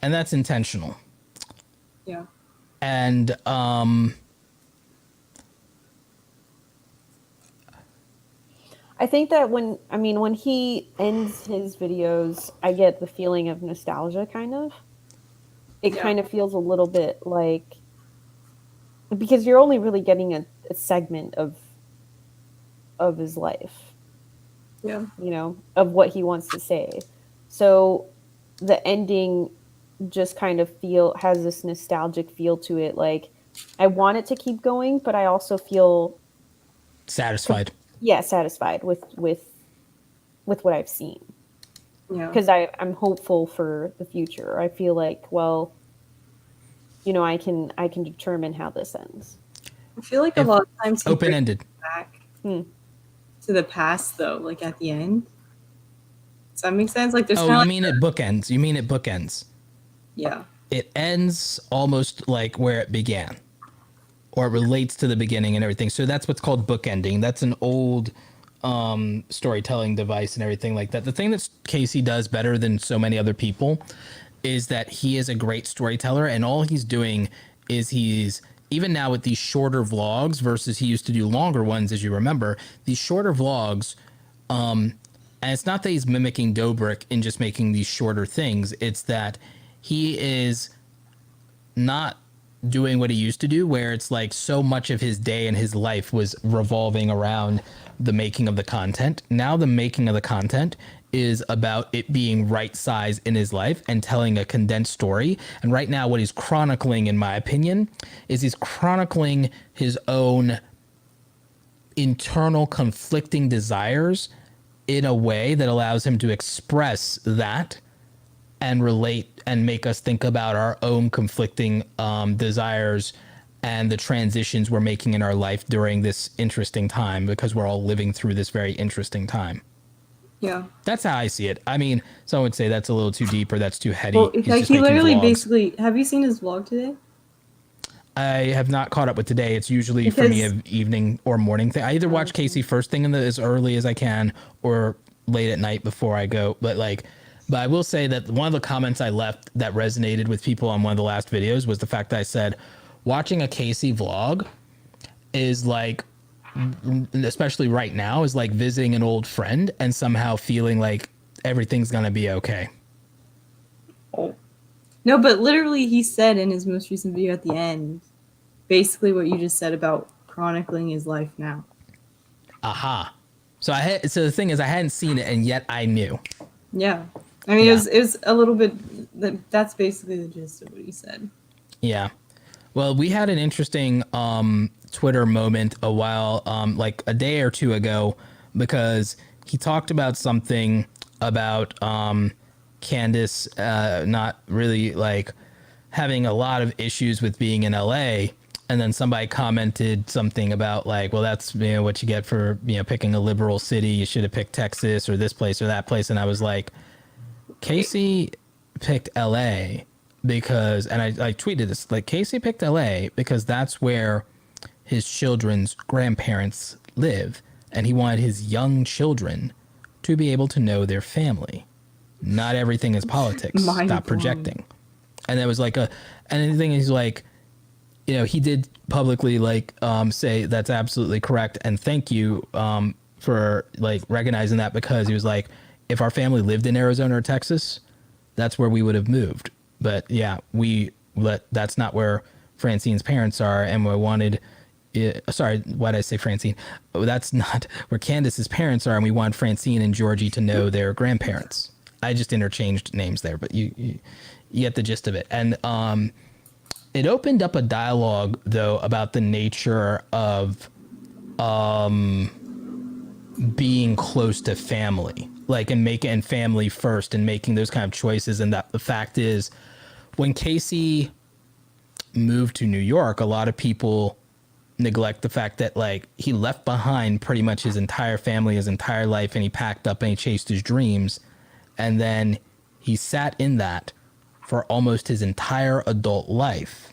and that's intentional.
Yeah.
And
I think that when he ends his videos, I get the feeling of nostalgia, kind of. It
Yeah.
kind of feels a little bit like, because you're only really getting a segment of his life,
Yeah.
of what he wants to say. So the ending just kind of has this nostalgic feel to it. Like, I want it to keep going, but I also feel
satisfied.
satisfied with what I've seen,
Yeah.
because I'm hopeful for the future. I feel like, well, I can determine how this ends.
I feel like a lot of times he brings
Open-ended.
it back
Hmm.
to the past though, like at the end. Does that make sense? Like there's
Oh,
kind
you
of
mean it bookends? You mean it bookends?
yeah.
It ends almost like where it began, or it relates to the beginning and everything. So that's what's called bookending. That's an old storytelling device and everything like that. The thing that Casey does better than so many other people is that he is a great storyteller, and all he's doing is he's, even now with these shorter vlogs versus he used to do longer ones, as you remember, these shorter vlogs, and it's not that he's mimicking Dobrik in just making these shorter things, it's that he is not doing what he used to do, where it's like so much of his day and his life was revolving around the making of the content. Now the making of the content is about it being right size in his life and telling a condensed story. And right now what he's chronicling, in my opinion, is he's chronicling his own internal conflicting desires in a way that allows him to express that and relate and make us think about our own conflicting desires and the transitions we're making in our life during this interesting time, because we're all living through this very interesting time.
Yeah.
That's how I see it. I mean, some would say that's a little too deep or that's too heady.
Well,
He's
like
just
he
making
literally
vlogs.
basically, have you seen his vlog today?
I have not caught up with today. It's usually for me an evening or morning thing. I either watch Casey first thing as early as I can or late at night before I go. But I will say that one of the comments I left that resonated with people on one of the last videos was the fact that I said, watching a Casey vlog is like, especially right now, is like visiting an old friend and somehow feeling like everything's going to be okay.
Oh. No, but literally he said in his most recent video at the end, basically what you just said about chronicling his life now.
Aha. So the thing is, I hadn't seen it and yet I knew.
Yeah. I mean,
Yeah.
it was a little bit, that's basically the gist of what he said.
Yeah. Well, we had an interesting Twitter moment a while, like a day or two ago, because he talked about something about Candace not really like having a lot of issues with being in LA. And then somebody commented something about like, well, that's what you get for picking a liberal city. You should have picked Texas or this place or that place. And I was like, Casey picked LA because, and I tweeted this, like, Casey picked LA because that's where his children's grandparents live, and he wanted his young children to be able to know their family. Not everything is politics.
Mind
Stop
blown.
projecting. And there was like and the thing is, like, he did publicly say that's absolutely correct and thank you for like recognizing that, because he was like, if our family lived in Arizona or Texas, that's where we would have moved. But yeah, that's not where Francine's parents are, and we wanted. Sorry, why did I say Francine? Oh, that's not where Candace's parents are, and we want Francine and Georgie to know their grandparents. I just interchanged names there, but you get the gist of it. And it opened up a dialogue though about the nature of being close to family, like, and making family first and making those kind of choices. And that the fact is, when Casey moved to New York, a lot of people neglect the fact that, like, he left behind pretty much his entire family, his entire life, and he packed up and he chased his dreams. And then he sat in that for almost his entire adult life.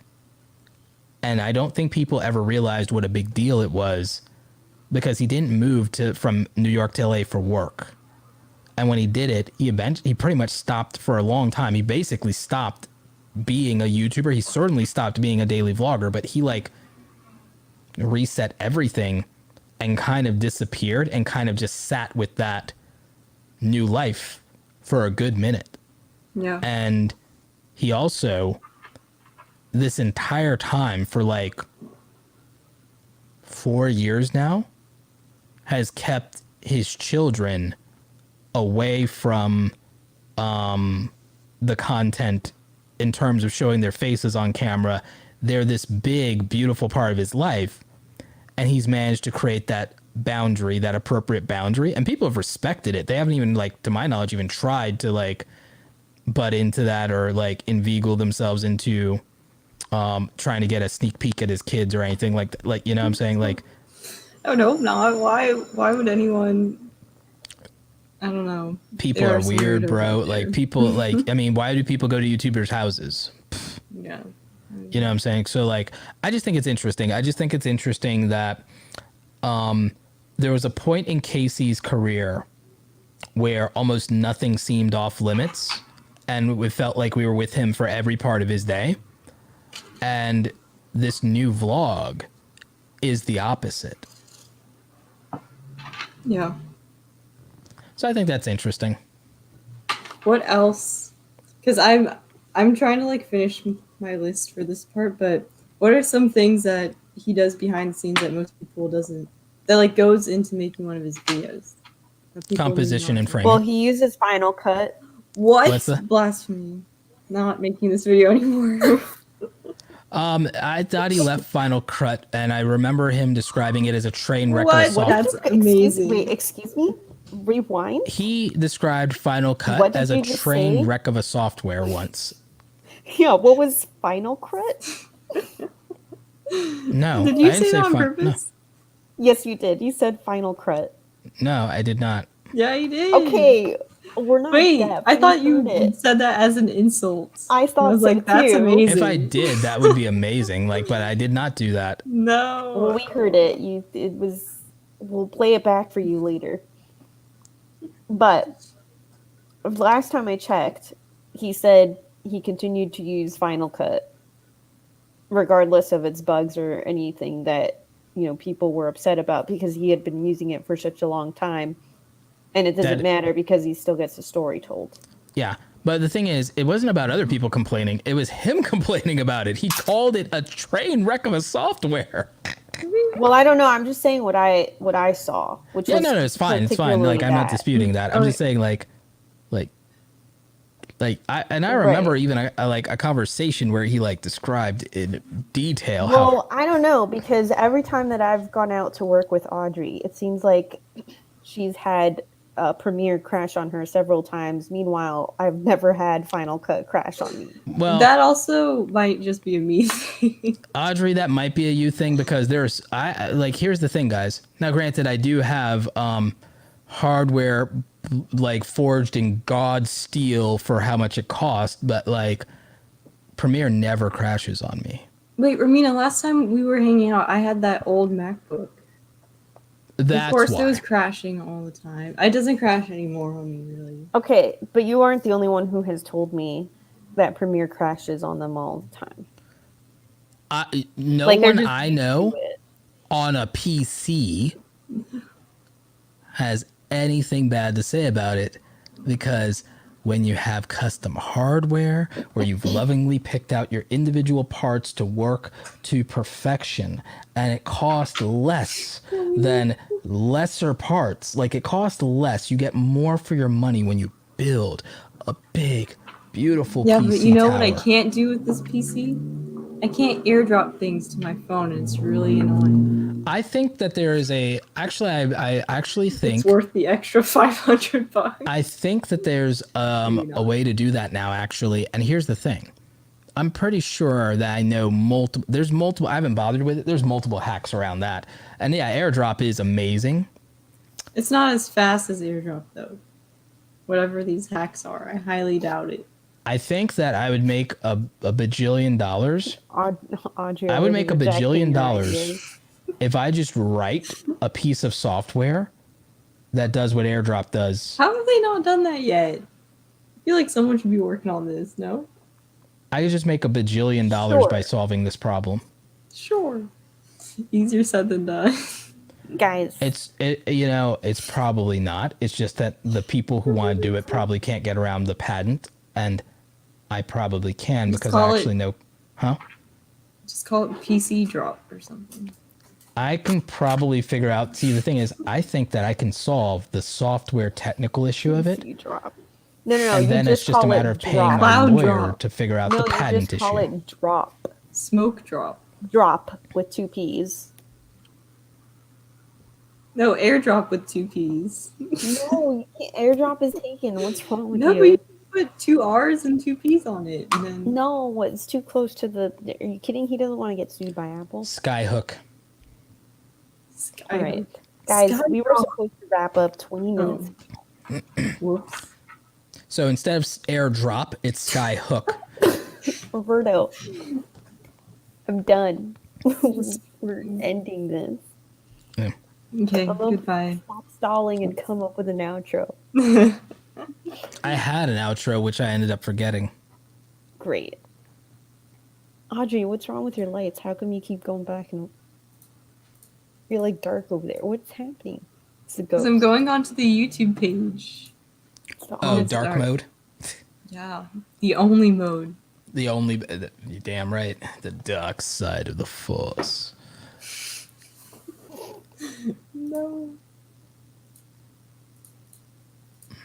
And I don't think people ever realized what a big deal it was, because he didn't move from New York to LA for work. And when he did it, he pretty much stopped for a long time. He basically stopped being a YouTuber. He certainly stopped being a daily vlogger, but he like reset everything and kind of disappeared and kind of just sat with that new life for a good minute.
Yeah.
And he also, this entire time for like 4 years now, has kept his children away from the content in terms of showing their faces on camera. They're this big, beautiful part of his life. And he's managed to create that boundary, that appropriate boundary. And people have respected it. They haven't even, like, to my knowledge, even tried to, like, butt into that or, like, inveigle themselves into trying to get a sneak peek at his kids or anything like that. Like, you know what I'm saying? Like,
Oh no, not. Why would anyone? I don't know.
people
There
are
some
weird,
weirdos
bro.
out there.
Like, people, like, I mean, why do people go to YouTubers' houses?
Yeah.
You know what I'm saying? So, like, I just think it's interesting. I just think it's interesting that there was a point in Casey's career where almost nothing seemed off limits, and it felt like we were with him for every part of his day. And this new vlog is the opposite.
Yeah.
So I think that's interesting.
What else? Because I'm trying to like finish my list for this part, but what are some things that he does behind the scenes that most people doesn't, that like goes into making one of his videos? that people may
Composition
not
and
know?
framing.
Well, he uses Final Cut.
What?
What's the-
Blasphemy. Not making this video anymore.
I thought he left Final Cut, and I remember him describing it as a train wreck of a
What?
software.
That's amazing.
Excuse me? Rewind?
He described Final
What
Cut
did
as a
you just
train
say?
wreck of a software once.
Yeah, what was Final Cut?
No,
Did you
I didn't
say that on
no,
purpose?
Yes, you did. You said Final Cut.
no, I did not.
Yeah, you did.
Okay, we're not
Wait,
deaf.
I
We
thought you
heard it.
said that as an insult.
I thought
I was
so
like, that's
too.
amazing.
If I did, that would be amazing. Like, but I did not do that.
No.
Well, we heard it. It was. We'll play it back for you later. But last time I checked, he said he continued to use Final Cut, regardless of its bugs or anything that people were upset about, because he had been using it for such a long time, and it doesn't matter because he still gets the story told.
Yeah. But the thing is, it wasn't about other people complaining. It was him complaining about it. He called it a train wreck of a software.
Well, I don't know. I'm just saying what I saw. Which
Yeah,
was
no, it's fine. It's fine.
particularly
Like, I'm not
that.
disputing that. I'm just saying, like, I remember
Right.
even a conversation where he like described in detail how.
Well, I don't know, because every time that I've gone out to work with Audrey, it seems like she's had Premiere crash on her several times. Meanwhile, I've never had Final Cut crash on me.
Well,
That also might just be a me thing.
Audrey, that might be a you thing, because here's the thing, guys. Now, granted, I do have hardware like forged in God's steel for how much it cost, but like Premiere never crashes on me.
Wait, Romina, last time we were hanging out, I had that old MacBook.
That's
of course,
why.
it was crashing all the time. It doesn't crash anymore on me, really.
Okay, but you aren't the only one who has told me that Premiere crashes on them all the time.
No
Like, they're
one
just
I
used
know
to it.
on a PC has anything bad to say about it, because when you have custom hardware where you've lovingly picked out your individual parts to work to perfection, and it costs less than lesser parts, like it costs less, you get more for your money when you build a big, beautiful
Yeah,
PC
but you know
tower.
what I can't do with this PC? I can't airdrop things to my phone, and it's really annoying.
I think that there is actually, I actually think
It's worth the extra $500.
I think that there's a way to do that now, actually. And here's the thing. I'm pretty sure that I know there's multiple, I haven't bothered with it. There's multiple hacks around that. And yeah, airdrop is amazing.
It's not as fast as airdrop, though. Whatever these hacks are, I highly doubt it.
I think that I would make a bajillion dollars.
Audrey,
I would make a bajillion
rejecting your
dollars
ideas.
if I just write a piece of software that does what airdrop does.
How have they not done that yet? I feel like someone should be working on this, no?
I could just make a bajillion dollars
Sure.
by solving this problem.
Sure. Easier said than done.
Guys,
It's probably not. It's just that the people who want to do it probably can't get around the patent, and I probably can
Just
because
call
I
it-
actually know. Huh?
Just call it PC drop or something.
I can probably figure out. See, the thing is, I think that I can solve the software technical issue of it,
you drop. No,
and
you
then
just
it's just a
call
matter
it
of paying
drop.
my
Cloud
lawyer
drop.
to figure out
No,
the
you
patent
just call
issue.
it drop.
Smoke drop.
Drop with 2 P's.
No, airdrop with 2 P's.
No, you can't. Airdrop is taken. What's wrong with
No,
you?
but you put 2 R's and 2 P's on it. And then
No, it's too close to the. Are you kidding? He doesn't want to get sued by Apple.
Skyhook.
All right, guys, we were
Skyhook.
supposed to wrap up 20 minutes.
Whoops.
So instead of airdrop, it's Skyhook.
Roberto, I'm done. We're ending this.
Okay,
Hello?
goodbye.
Stop stalling and come up with an outro.
I had an outro which I ended up forgetting.
Great. Audrey, what's wrong with your lights? How come you keep going back and you're like dark over there? What's happening? It's a
Because
ghost.
I'm going onto the YouTube page.
Stop.
Oh,
it's
dark
dark.
mode.
Yeah, the only mode.
The only, you're damn right. The dark side of the force.
No.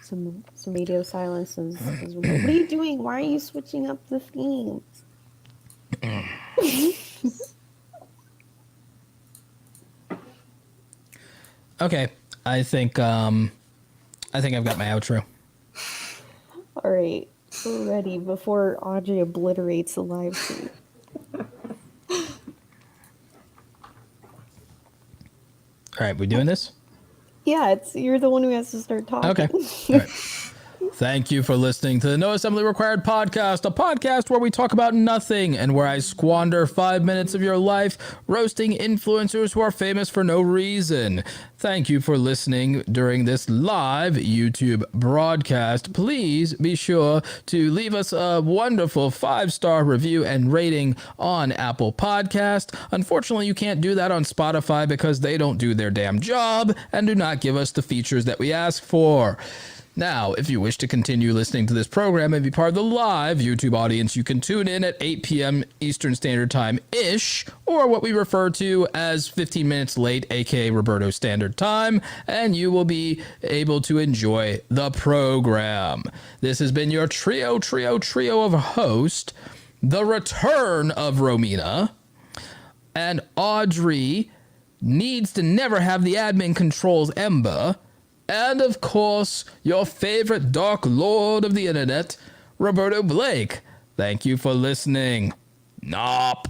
Some radio silence is what are you doing? Why are you switching up the theme?
Okay, I think I've got my outro.
All right, we're ready before Audrey obliterates the live stream.
All right, we doing this?
Yeah, you're the one who has to start talking.
Okay. All right. Thank you for listening to the No Assembly Required podcast, a podcast where we talk about nothing and where I squander 5 minutes of your life roasting influencers who are famous for no reason. Thank you for listening during this live YouTube broadcast. Please be sure to leave us a wonderful 5-star review and rating on Apple Podcast. Unfortunately, you can't do that on Spotify because they don't do their damn job and do not give us the features that we ask for. Now, if you wish to continue listening to this program and be part of the live YouTube audience, you can tune in at 8 p.m. Eastern Standard Time-ish, or what we refer to as 15 minutes late, aka Roberto Standard Time, and you will be able to enjoy the program. This has been your trio of hosts, the return of Romina, and Audrey needs to never have the admin controls Ember, and of course, your favorite Dark Lord of the Internet, Roberto Blake. Thank you for listening. NARP.